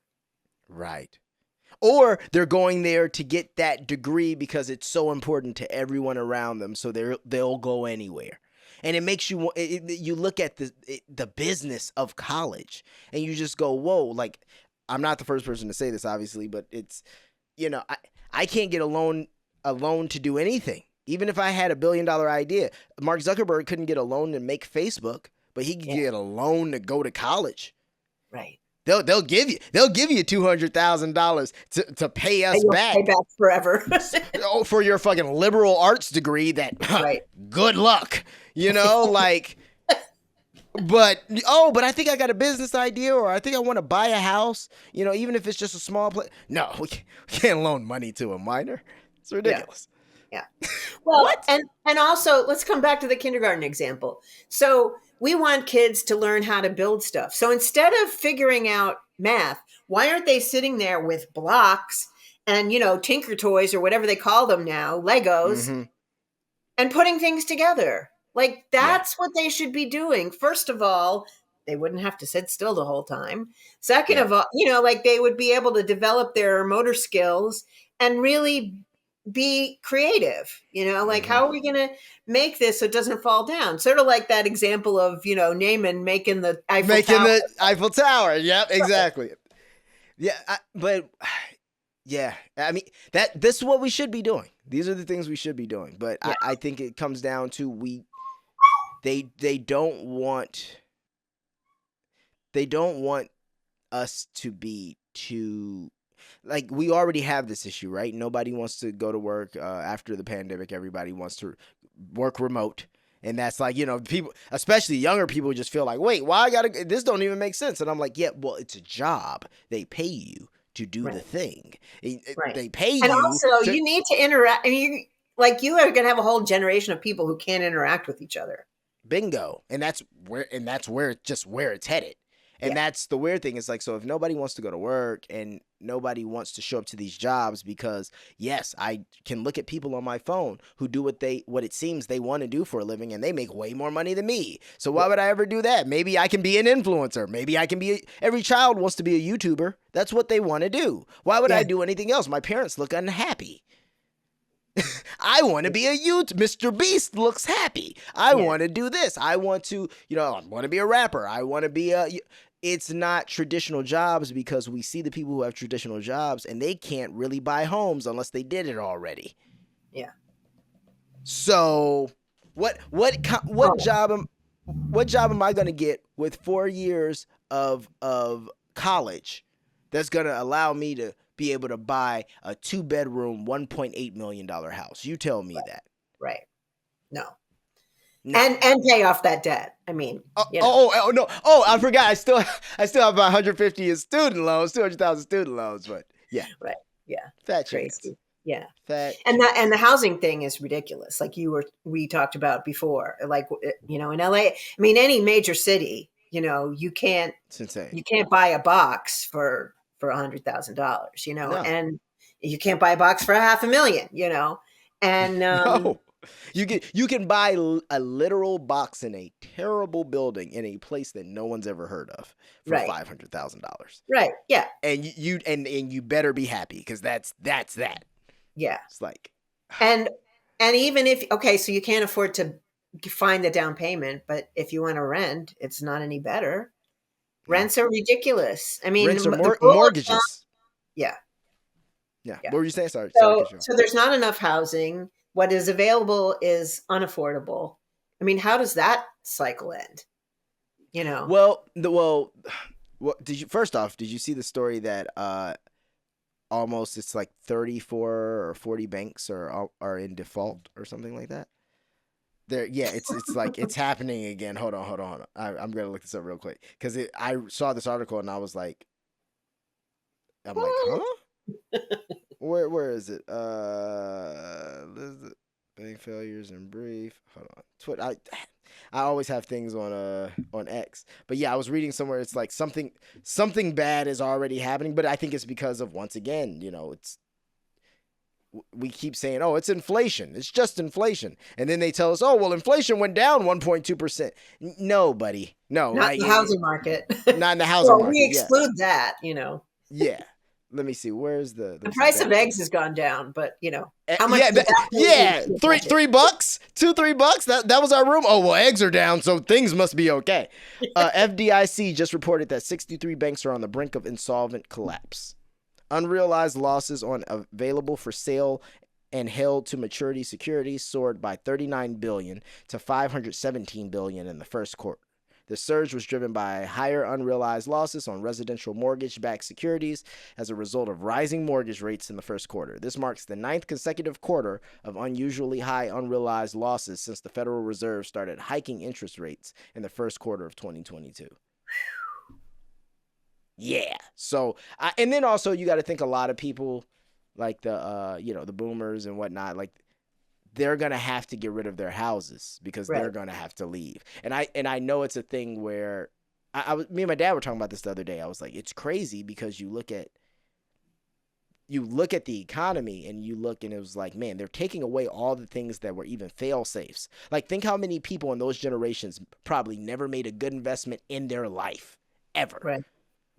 right? Or they're going there to get that degree because it's so important to everyone around them, so they'll go anywhere. And it makes you look at the business of college, and you just go, whoa, like, I'm not the first person to say this, obviously, but it's, I can't get a loan to do anything. Even if I had $1 billion idea, Mark Zuckerberg couldn't get a loan to make Facebook, but he could get a loan to go to college. Right. They'll give you $200,000 to pay us back. Pay back forever. For your fucking liberal arts degree. Good luck. Like. But I think I got a business idea, or I think I want to buy a house. Even if it's just a small place. No, we can't loan money to a minor. It's ridiculous. Yeah. Well, what? And also, let's come back to the kindergarten example. So we want kids to learn how to build stuff. So instead of figuring out math, why aren't they sitting there with blocks and, Tinker Toys or whatever they call them now, Legos, and putting things together? Like, that's what they should be doing. First of all, they wouldn't have to sit still the whole time. Second of all, they would be able to develop their motor skills and really be creative. How are we going to make this so it doesn't fall down? Sort of like that example of, Naaman making the Eiffel Tower. Yep, exactly. Yeah, I mean, this is what we should be doing. These are the things we should be doing. But I think it comes down to they don't want us to be too, like, we already have this issue, right? Nobody wants to go to work after the pandemic. Everybody wants to work remote. And that's like, people, especially younger people, just feel like, wait, why this don't even make sense. And I'm like, yeah, well, it's a job. They pay you to do the thing. They pay you. And also, you need to interact. I mean, you are going to have a whole generation of people who can't interact with each other. Bingo. And that's where it's headed. And that's the weird thing. It's like, so if nobody wants to go to work and nobody wants to show up to these jobs, because yes, I can look at people on my phone who do what it seems they want to do for a living, and they make way more money than me. So why would I ever do that? Maybe I can be an influencer. Maybe I can every child wants to be a YouTuber. That's what they want to do. Why would I do anything else? My parents look unhappy. I want to be a Mr. Beast looks happy. I want to do this. I want to, I want to be a rapper. I want to be it's not traditional jobs because we see the people who have traditional jobs and they can't really buy homes unless they did it already. Yeah. So what job am I going to get with 4 years of college that's going to allow me to be able to buy a 2-bedroom, $1.8 million house? You tell me that. Right. No. And pay off that debt. I mean, no. Oh, I forgot. I still have about 150 in student loans, 200,000 student loans, but yeah. Right. Yeah. Fat Crazy. chance. Yeah. Fat and the housing thing is ridiculous. Like we talked about before, like, in LA, I mean, any major city, you can't, it's insane. You can't buy a box for $100,000, No. and you can't buy a box for $500,000, and, no. You can buy a literal box in a terrible building in a place that no one's ever heard of for $500,000. Right. Yeah. And you better be happy because that's that. Yeah. It's like, and even if, so you can't afford to find the down payment, but if you want to rent, it's not any better. Rents are ridiculous. I mean, rents are mortgages. Yeah. What were you saying? Sorry. So there's not enough housing. What is available is unaffordable. I mean, how does that cycle end? Well, did you see the story that almost it's like 34 or 40 banks are in default or something like that? It's like it's happening again. Hold on. I'm gonna look this up real quick because I saw this article and I was like, huh? Where is it? Bank failures in brief. Hold on. Twitter. I always have things on X. But yeah, I was reading somewhere it's like something bad is already happening, but I think it's because of, once again, we keep saying, oh, it's inflation. It's just inflation. And then they tell us, oh, well, inflation went down 1.2%. No, buddy. No. Not in the housing market. Not in the housing market. We exclude that, Yeah. Let me see. Where's the price of eggs has gone down, but how much? $3, $2-3. That was our room. Oh, well, eggs are down, so things must be okay. FDIC just reported that 63 banks are on the brink of insolvent collapse. Unrealized losses on available for sale and held to maturity securities soared by $39 billion to $517 billion in the first quarter. The surge was driven by higher unrealized losses on residential mortgage-backed securities as a result of rising mortgage rates in the first quarter. This marks the 9th consecutive quarter of unusually high unrealized losses since the Federal Reserve started hiking interest rates in the first quarter of 2022. Yeah. So, and then also you got to think a lot of people like the boomers and whatnot, like, they're going to have to get rid of their houses because they're going to have to leave. And I know it's a thing where me and my dad were talking about this the other day. I was like, it's crazy because you look at the economy and it was like, man, they're taking away all the things that were even fail safes. Like, think how many people in those generations probably never made a good investment in their life ever. Right.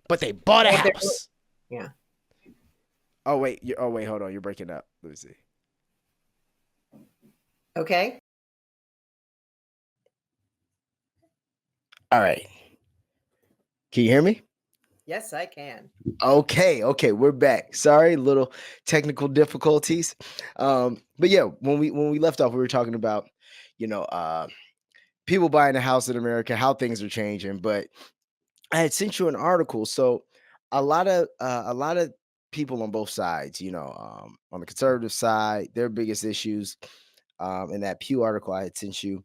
But they bought a house. Yeah. Oh wait, hold on. You're breaking up. Let me see. Okay. All right. Can you hear me? Yes, I can. Okay, we're back. Sorry, little technical difficulties. But yeah, when we left off, we were talking about, people buying a house in America, how things are changing. But I had sent you an article, so a lot of people on both sides, on the conservative side, their biggest issues. In that Pew article I had sent you,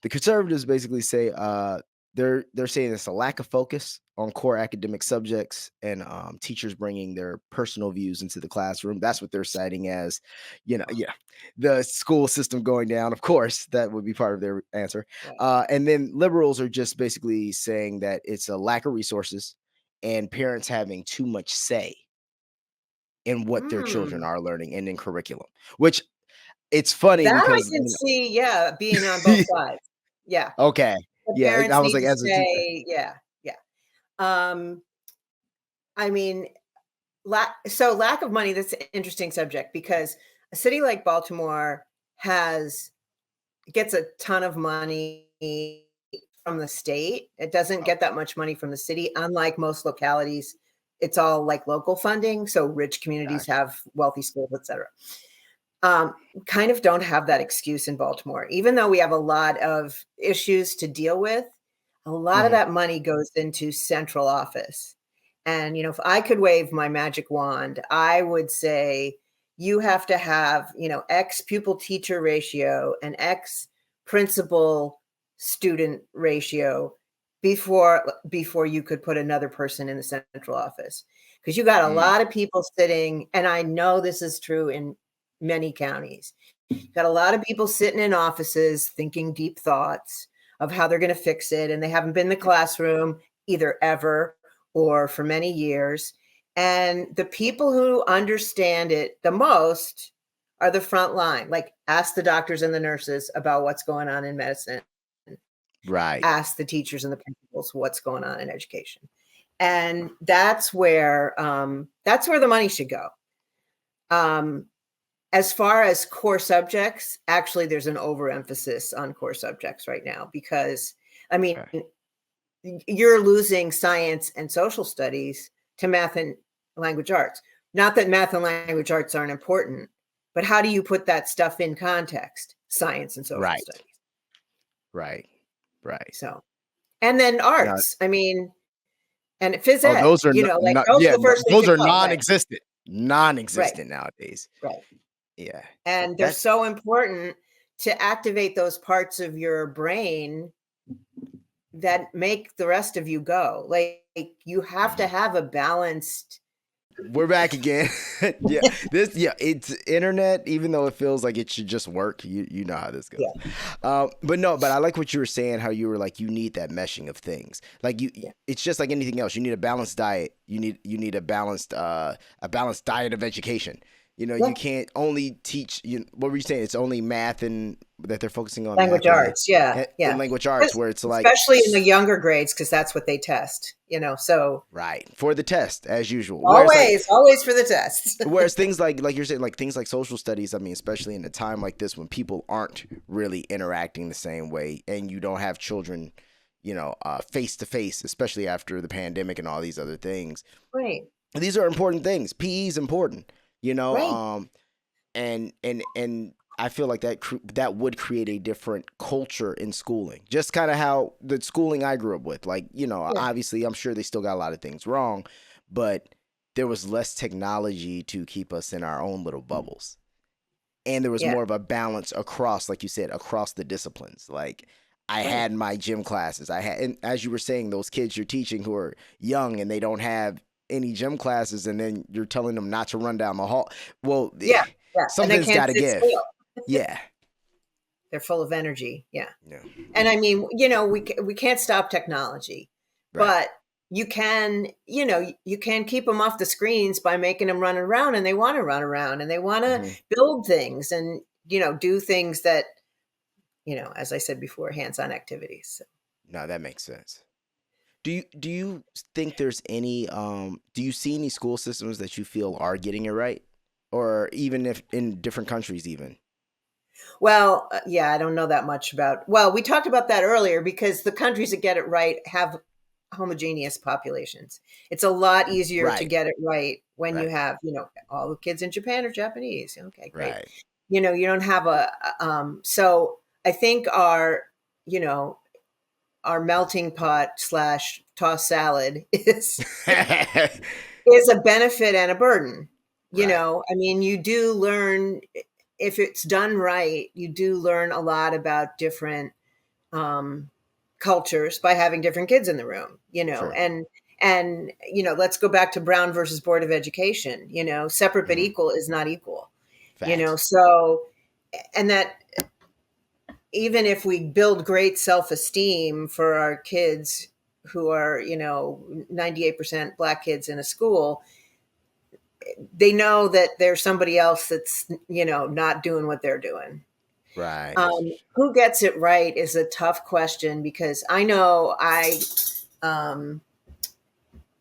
the conservatives basically say they're saying it's a lack of focus on core academic subjects and teachers bringing their personal views into the classroom. That's what they're citing as, the school system going down. Of course, that would be part of their answer. And then liberals are just basically saying that it's a lack of resources and parents having too much say in what their children are learning and in curriculum, which it's funny that because I can see, being on both sides. Yeah. Okay. The I was like, as a say, yeah. I mean, lack of money. That's an interesting subject because a city like Baltimore gets a ton of money from the state. It doesn't get that much money from the city, unlike most localities. It's all like local funding. So rich communities have wealthy schools, et cetera. Kind of don't have that excuse in Baltimore, even though we have a lot of issues to deal with. A lot of that money goes into central office. And, if I could wave my magic wand, I would say you have to have, X pupil teacher ratio and X principal student ratio before you could put another person in the central office. Because you got a lot of people sitting, and I know this is true in many counties. You've got a lot of people sitting in offices thinking deep thoughts of how they're going to fix it, and they haven't been in the classroom either ever or for many years. And the people who understand it the most are the front line. Like, ask the doctors and the nurses about what's going on in medicine. Right. Ask the teachers and the principals what's going on in education. And that's where the money should go. As far as core subjects, actually, there's an overemphasis on core subjects right now because, you're losing science and social studies to math and language arts. Not that math and language arts aren't important, but how do you put that stuff in context? Science and social studies. Right. So, and then arts. And phys ed. Those are those are non-existent. Right. Non-existent nowadays. Right. Yeah. And they're so important to activate those parts of your brain that make the rest of you go. Like, you have to have a balanced. We're back again. It's internet, even though it feels like it should just work. You know how this goes. Yeah. But I like what you were saying, how you were like, you need that meshing of things. Like it's just like anything else. You need a balanced diet. You need a balanced diet of education. You can't only teach. What were you saying? It's only math and that they're focusing on language arts. And language arts, where it's like, especially in the younger grades, because that's what they test. So right for the test as usual. Always for the tests. Whereas things like you're saying, like things like social studies. Especially in a time like this when people aren't really interacting the same way, and you don't have children, face to face, especially after the pandemic and all these other things. Right. These are important things. PE is important. Right. And I feel like that would create a different culture in schooling. Just kind of how the schooling I grew up with, obviously I'm sure they still got a lot of things wrong, but there was less technology to keep us in our own little bubbles. And there was more of a balance across, like you said, across the disciplines. Like, I had my gym classes. And as you were saying, those kids you're teaching who are young and they don't have any gym classes, and then you're telling them not to run down the hall. Well, something's got to give. Yeah. They're full of energy. Yeah. And we can't stop technology, but you can keep them off the screens by making them run around, and they want to run around, and they want to build things and, do things that, as I said before, hands-on activities. So. No, that makes sense. Do you think there's any do you see any school systems that you feel are getting it right, or even if in different countries even? Well, I don't know that much about. Well, we talked about that earlier because the countries that get it right have homogeneous populations. It's a lot easier to get it right when you have all the kids in Japan are Japanese. Okay, great. Right. You don't have a. So I think our melting pot / toss salad is a benefit and a burden. You do learn, if it's done right, you do learn a lot about different cultures by having different kids in the room, sure. And let's go back to Brown versus Board of Education, separate but equal is not equal. Facts. So, and that, even if we build great self-esteem for our kids who are, 98% Black kids in a school, they know that there's somebody else that's, not doing what they're doing. Right. Who gets it right is a tough question, because I know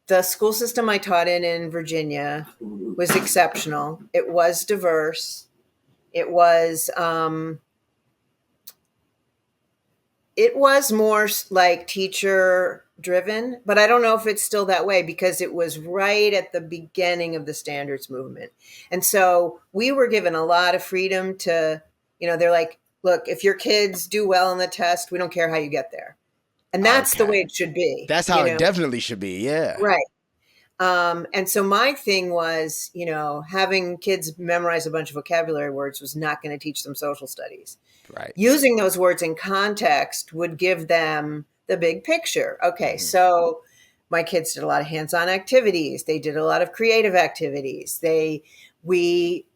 the school system I taught in Virginia was exceptional. It was diverse. It was more like teacher driven, but I don't know if it's still that way because it was right at the beginning of the standards movement. And so we were given a lot of freedom to, they're like, look, if your kids do well on the test, we don't care how you get there. And that's the way it should be. That's how it definitely should be. Yeah. Right. And so my thing was, having kids memorize a bunch of vocabulary words was not going to teach them social studies. Right. Using those words in context would give them the big picture. Okay, so my kids did a lot of hands-on activities. They did a lot of creative activities. We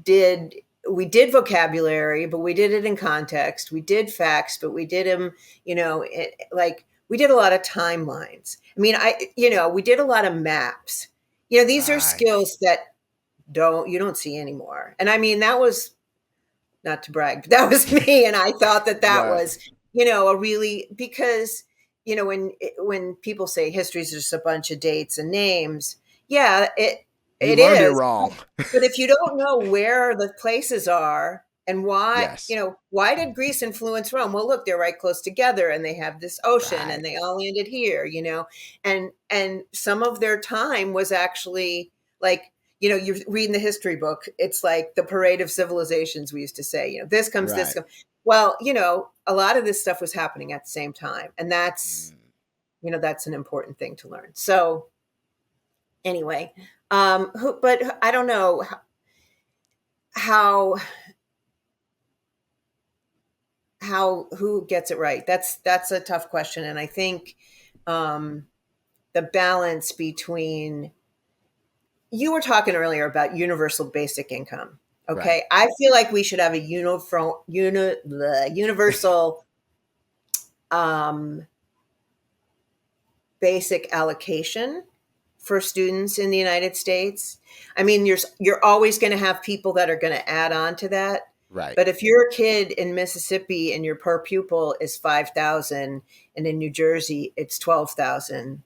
did vocabulary, but we did it in context. We did facts, but we did them, we did a lot of timelines. I mean, we did a lot of maps. These are skills that you don't see anymore. And I mean, that was, not to brag, but that was me. And I thought that was, a really, because, when people say history is just a bunch of dates and names, yeah, it learned is. It wrong. But if you don't know where the places are and why, Yes. why did Greece influence Rome? Well, look, they're right close together and they have this ocean Right. and they all landed here, and some of their time was actually like, you're reading the history book. It's like the parade of civilizations, we used to say, this comes, this comes. Well, a lot of this stuff was happening at the same time. And that's, that's an important thing to learn. So anyway, but I don't know who gets it right. That's a tough question. And I think the balance between, you were talking earlier about universal basic income. Okay. Right. I feel like we should have a universal basic allocation for students in the United States. I mean, you're always going to have people that are going to add on to that. Right. But if you're a kid in Mississippi and your per pupil is $5,000 and in New Jersey it's $12,000,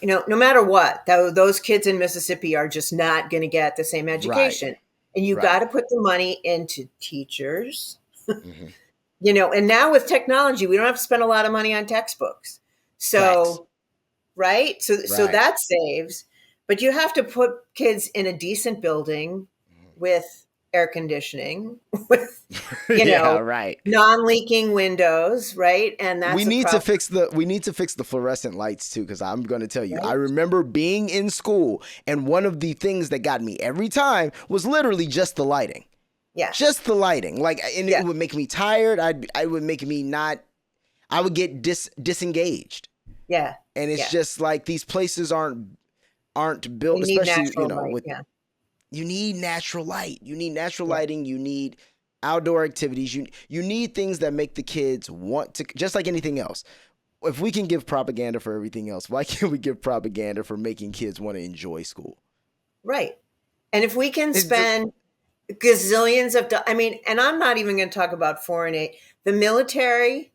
no matter what, those kids in Mississippi are just not going to get the same education. Right. And you got to put the money into teachers, and now with technology, we don't have to spend a lot of money on textbooks. So, right. So that saves, but you have to put kids in a decent building with air conditioning, with non-leaking windows, right? And that's we need to fix the fluorescent lights too, because I'm going to tell you, I remember being in school, and one of the things that got me every time was literally just the lighting. Yeah, just the lighting. It would make me tired. I would get disengaged. Yeah, and it's just like these places aren't built, especially light, you need natural light. You need natural lighting. You need outdoor activities. You need things that make the kids want to, just like anything else. If we can give propaganda for everything else, why can't we give propaganda for making kids want to enjoy school? Right. And if we can spend gazillions of, and I'm not even going to talk about foreign aid, the military,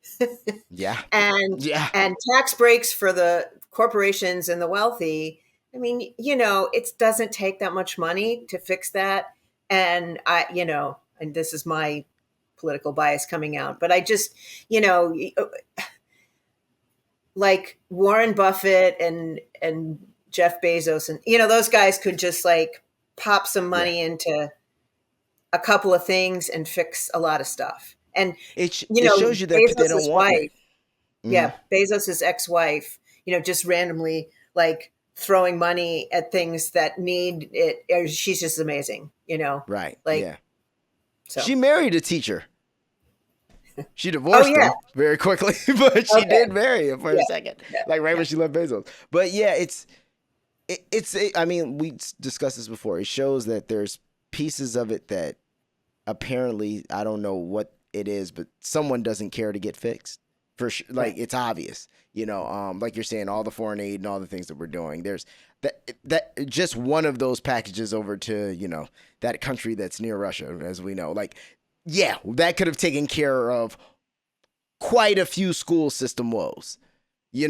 and tax breaks for the corporations and the wealthy. I mean, it doesn't take that much money to fix that. And and this is my political bias coming out, but I just, like Warren Buffett and Jeff Bezos and, those guys could just pop some money into a couple of things and fix a lot of stuff. And it shows you that Bezos's they don't want wife, Bezos's ex-wife, just randomly throwing money at things that need it. She's just amazing, Right. So. She married a teacher. She divorced him very quickly, but she did marry him for a second, when she left Bezos. But we discussed this before. It shows that there's pieces of it that apparently, I don't know what it is, but someone doesn't care to get fixed. For sure, it's obvious, like you're saying, all the foreign aid and all the things that we're doing. There's that just one of those packages over to, that country that's near Russia, as we know. That could have taken care of quite a few school system woes. Mind you,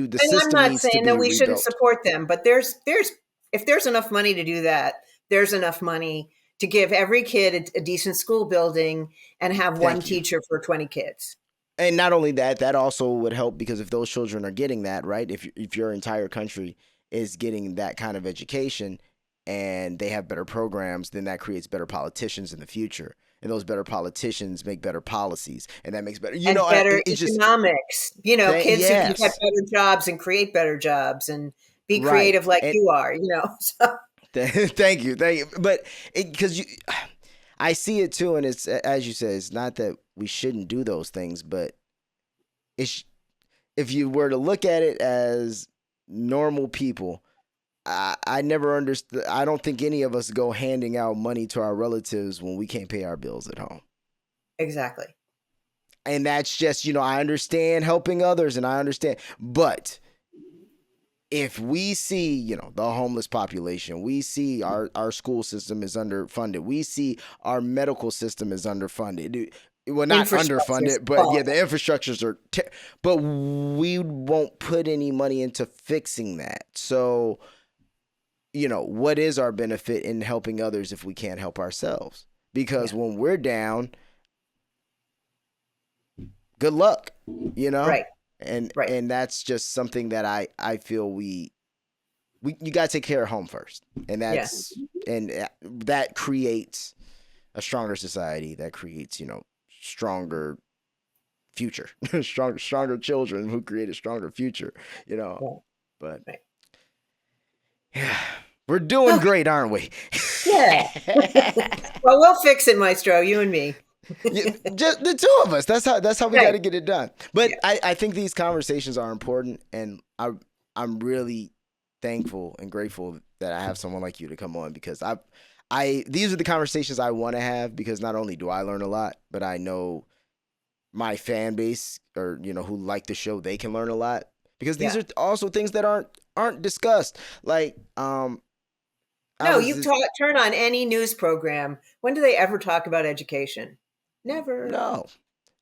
the system I'm not needs saying to be that we shouldn't rebuilt. support them, but if there's enough money to do that, there's enough money to give every kid a decent school building and have one Thank you. teacher for 20 kids. And not only that, that also would help because if those children are getting that, right? If your entire country is getting that kind of education and they have better programs, then that creates better politicians in the future. And those better politicians make better policies, and that makes better, better it's economics. Kids who can get yes. better jobs and create better jobs and be Right. creative like And you are. So. thank you. But because I see it too, and it's as you say, it's not that we shouldn't do those things, but if you were to look at it as normal people, I never understood. I don't think any of us go handing out money to our relatives when we can't pay our bills at home. Exactly. And that's just, I understand helping others and I understand. But if we see, the homeless population, we see our school system is underfunded. We see our medical system is underfunded. Well, not underfunded, but yeah, the infrastructures are, but we won't put any money into fixing that. So, what is our benefit in helping others if we can't help ourselves? Because when we're down, good luck, Right. And that's just something that I feel you got to take care of home first. And that's, and that creates a stronger society, that creates, stronger future, stronger children who create a stronger future, but yeah, we're doing great, aren't we? Yeah. Well, we'll fix it, Maestro, you and me. Just the two of us. That's how we got to get it done. But I think these conversations are important, and I'm really thankful and grateful that I have someone like you to come on because these are the conversations I want to have because not only do I learn a lot, but I know my fan base or who like the show, they can learn a lot because these are also things that aren't discussed. Like turn on any news program. When do they ever talk about education? Never.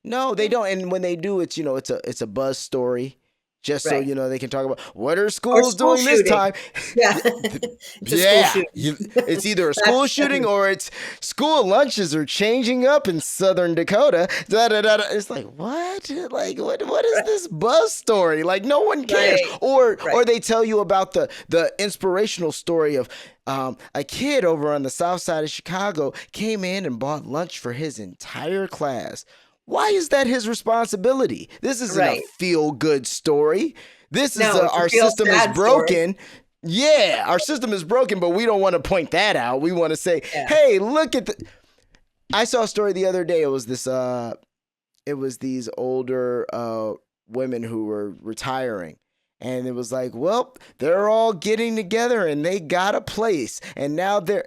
No, they don't. And when they do, it's it's a buzz story. Just so they can talk about what are schools doing this time. Yeah, it's either a school shooting or it's school lunches are changing up in Southern Dakota. It's like what? Like what is this buzz story? Like no one cares. Or they tell you about the inspirational story of a kid over on the south side of Chicago came in and bought lunch for his entire class. Why is that his responsibility? This isn't a feel-good story. This is our system is broken. Story. Yeah, our system is broken, but we don't want to point that out. We want to say, hey, look at I saw a story the other day. It was this it was these older women who were retiring. And it was like, well, they're all getting together and they got a place. And now and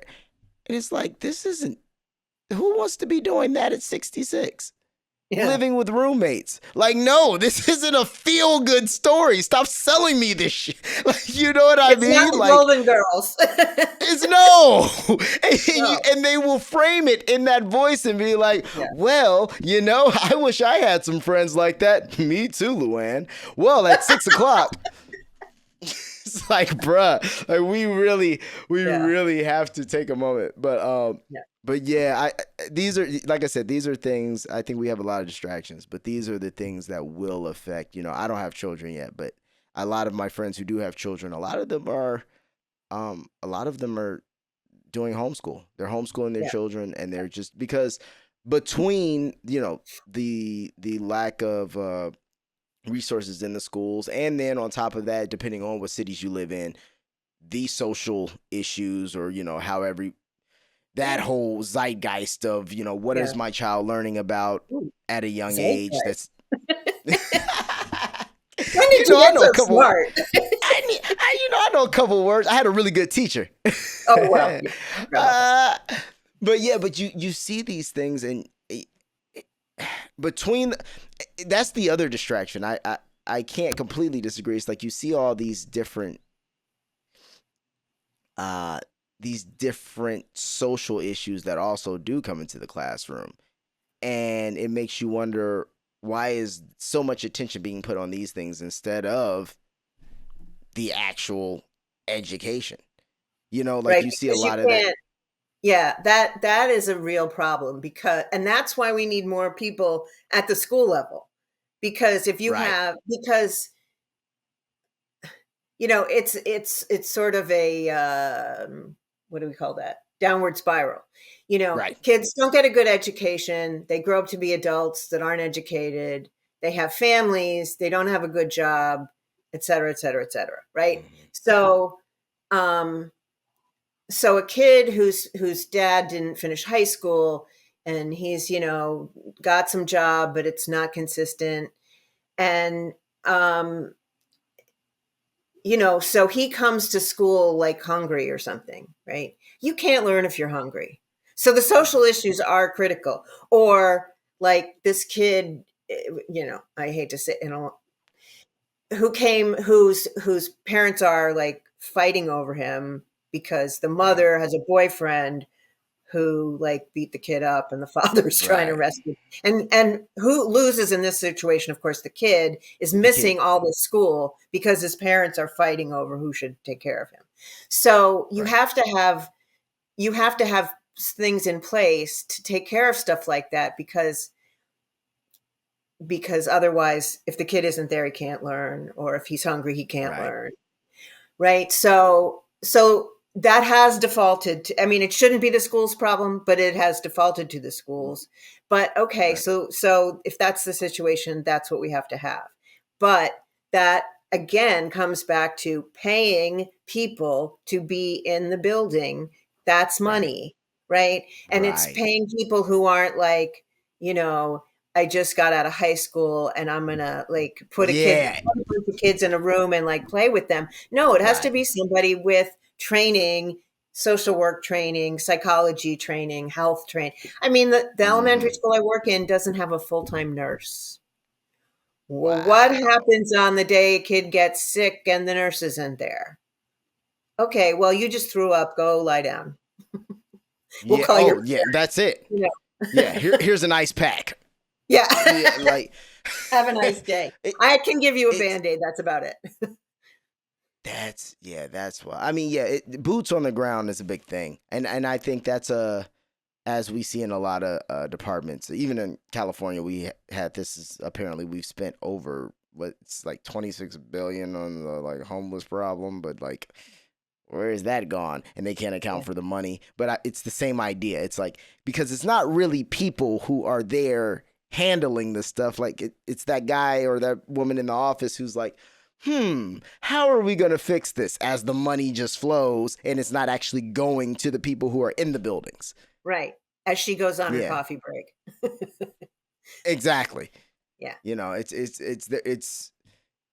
it's like, this isn't, who wants to be doing that at 66? Living with roommates. Like, no, this isn't a feel-good story. Stop selling me this shit. Like, you know what I mean? Not like Golden Girls. It's no. And they will frame it in that voice and be like, well, I wish I had some friends like that. Me too, Luann. Well, at 6 o'clock. It's like, bruh, like we really have to take a moment. But these are, like I said, these are things, I think we have a lot of distractions, but these are the things that will affect, I don't have children yet, but a lot of my friends who do have children, a lot of them are doing homeschool. They're homeschooling their children, and they're just, because between, the lack of resources in the schools, and then on top of that, depending on what cities you live in, the social issues or, however that whole zeitgeist of, what is my child learning about at a young age? That's when did you get so smart? I know a couple words. I had a really good teacher. Oh, well. But you see these things, and that's the other distraction. I can't completely disagree. It's like you see all these different social issues that also do come into the classroom. And it makes you wonder, why is so much attention being put on these things instead of the actual education? You see a lot of that. Yeah, that is a real problem and that's why we need more people at the school level. Because if you Right. have, because it's sort of a what do we call that? Downward spiral. Right. Kids don't get a good education. They grow up to be adults that aren't educated. They have families. They don't have a good job, et cetera, et cetera, et cetera. Right. Mhm. Um, so a kid whose dad didn't finish high school and he's got some job but it's not consistent, and um so he comes to school like hungry or something, right? You can't learn if you're hungry. So the social issues are critical. Or like this kid, I hate to say, whose parents are like fighting over him because the Right. mother has a boyfriend who like beat the kid up and the father's trying to Right. rescue. And who loses in this situation? Of course, the kid is The kid. missing all this school because his parents are fighting over who should take care of him. So Right. you have to have things in place to take care of stuff like that, because otherwise if the kid isn't there he can't learn, or if he's hungry he can't Right. learn. Right. So that has defaulted to, I mean, it shouldn't be the school's problem, but it has defaulted to the schools. But okay, Right. so if that's the situation, that's what we have to have. But that again comes back to paying people to be in the building. That's Right. money, right? And it's Right. paying people who aren't like, I just got out of high school and I'm gonna like put Yeah. a bunch of kids in a room and like play with them. No, it has to Right. be somebody with training, social work training, psychology training, health training. I mean, the elementary Hmm. school I work in doesn't have a full-time nurse. Well, what Wow. happens on the day a kid gets sick and the nurse isn't there? Okay, well, you just threw up. Go lie down. We'll Yeah. call your Oh, yeah. That's it. you know. Yeah. Here's an ice pack. Yeah. Yeah. Like, Have a nice day. it, I can give you a it's Band-Aid. That's about it. that's why. I mean, yeah. Boots on the ground is a big thing, and I think that's as we see in a lot of departments, even in California, we had this. Is apparently we've spent over what's like 26 billion on the like homeless problem, but like where is that gone? And they can't account Yeah. for the money. But it's the same idea. It's like because it's not really people who are there handling the stuff. Like it's that guy or that woman in the office who's like, how are we going to fix this as the money just flows and it's not actually going to the people who are in the buildings? Right. As she goes on her Yeah, coffee break. exactly. Yeah. It's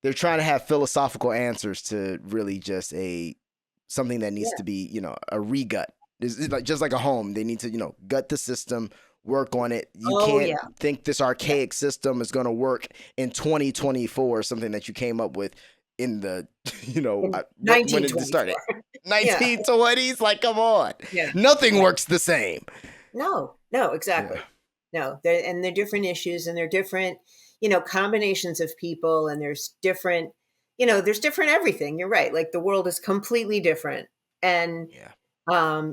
they're trying to have philosophical answers to really just something that needs Yeah. to be, a regut. It's like just like a home. They need to, gut the system, work on it. You Oh, can't yeah. think this Yeah. archaic system is going to work in 2024, something that you came up with in the, In when did it start? 1924. Yeah. 1920s? Like, come on. Yeah. Nothing Yeah. works the same. No, exactly. Yeah. No, they're different issues and they're different, combinations of people, and there's different everything. You're right. Like the world is completely different. And Yeah.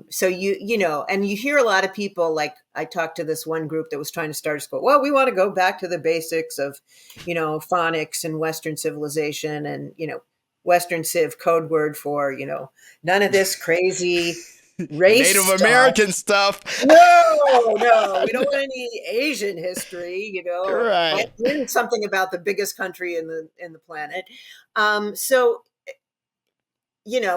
so and you hear a lot of people, like I talked to this one group that was trying to start a school. Well, we want to go back to the basics of, phonics and Western civilization and, Western Civ code word for, none of this crazy race Native stuff. American stuff. No, we don't want any Asian history, Right. learn something about the biggest country in the planet. So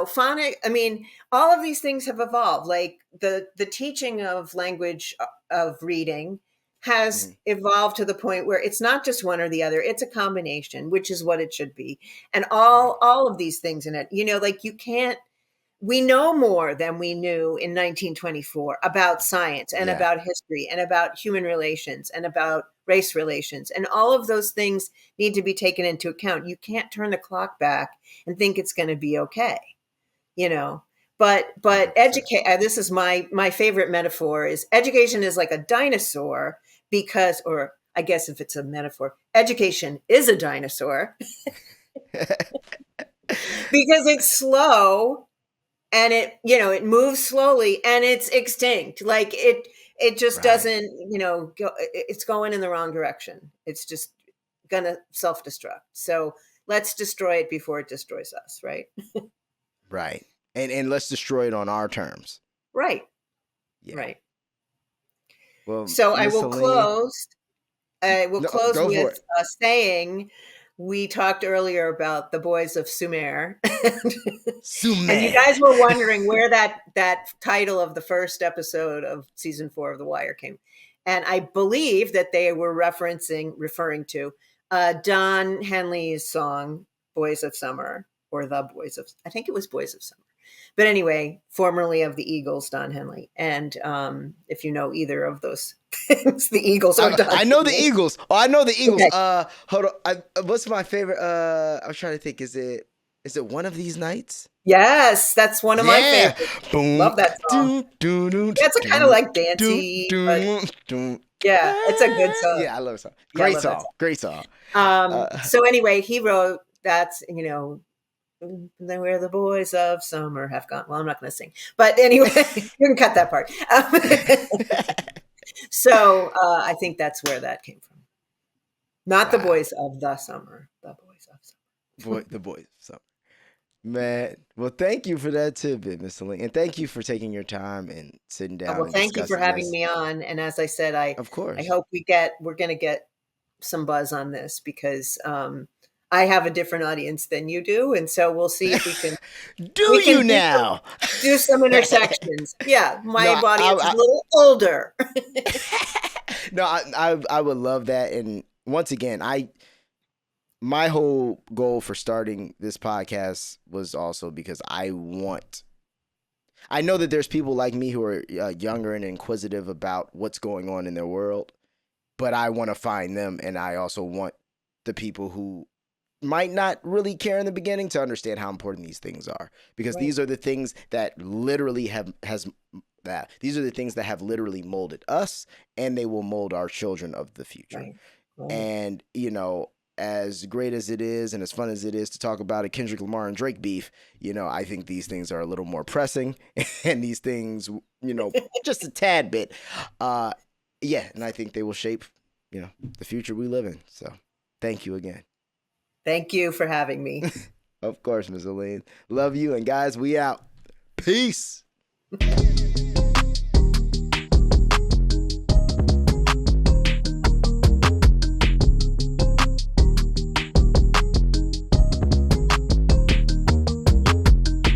phonic, I mean, all of these things have evolved. Like the teaching of language of reading has Mhm. evolved to the point where it's not just one or the other, it's a combination, which is what it should be. And Right. all of these things in it, like you can't we know more than we knew in 1924 about science and Yeah. about history and about human relations and about race relations. And all of those things need to be taken into account. You can't turn the clock back and think it's going to be okay, you know. But 100%. educate. This is my favorite metaphor is education is like a dinosaur because, or I guess if it's a metaphor, education is a dinosaur because it's slow and it moves slowly and it's extinct. Like it just Right. doesn't, it's going in the wrong direction. It's just gonna self-destruct. So let's destroy it before it destroys us, right? Right. And let's destroy it on our terms. Right. Yeah. Right. Well, So I Miss will Helene- close. I will No, close go for with saying we talked earlier about the boys of Sumer, and you guys were wondering where that title of the first episode of season 4 of The Wire came, and I believe that they were referring to Don Henley's song "Boys of Summer" or "The Boys of," I think it was "Boys of Summer." But anyway, formerly of the Eagles, Don Henley. And if you know either of those things, the Eagles or Don I know the Henley. Eagles. Oh, I know the Eagles. Okay. Hold on. What's my favorite? I was trying to think. Is it One of These Nights? Yes, that's one of my favorites. Boom. Love that song. That's a kind of like dancey, but yeah, it's a good song. Yeah, I love the song. Yeah, I Great love that song. Great song. So anyway, he wrote that's, then where the boys of summer have gone. Well, I'm not going to sing, but anyway, you can cut that part. So I think that's where that came from. Not the boys of the summer, the boys of summer. The boys of summer. Man, well, thank you for that tidbit, Miss Helene, and thank you for taking your time and sitting down. Well, thank you for having me on. And as I said, of course, I hope we're going to get some buzz on this because I have a different audience than you do, and so we'll see if we can. Do some intersections? Yeah, my audience is a little older. No, I would love that, and once again, my whole goal for starting this podcast was also because I know that there's people like me who are younger and inquisitive about what's going on in their world, but I want to find them, and I also want the people who might not really care in the beginning to understand how important these things are, because these are the things that literally these are the things that have literally molded us, and they will mold our children of the future. Right. And as great as it is and as fun as it is to talk about a Kendrick Lamar and Drake beef, I think these things are a little more pressing, and these things, just a tad bit. And I think they will shape, the future we live in. So thank you again. Thank you for having me. Of course, Ms. Helene. Love you. And guys, we out. Peace.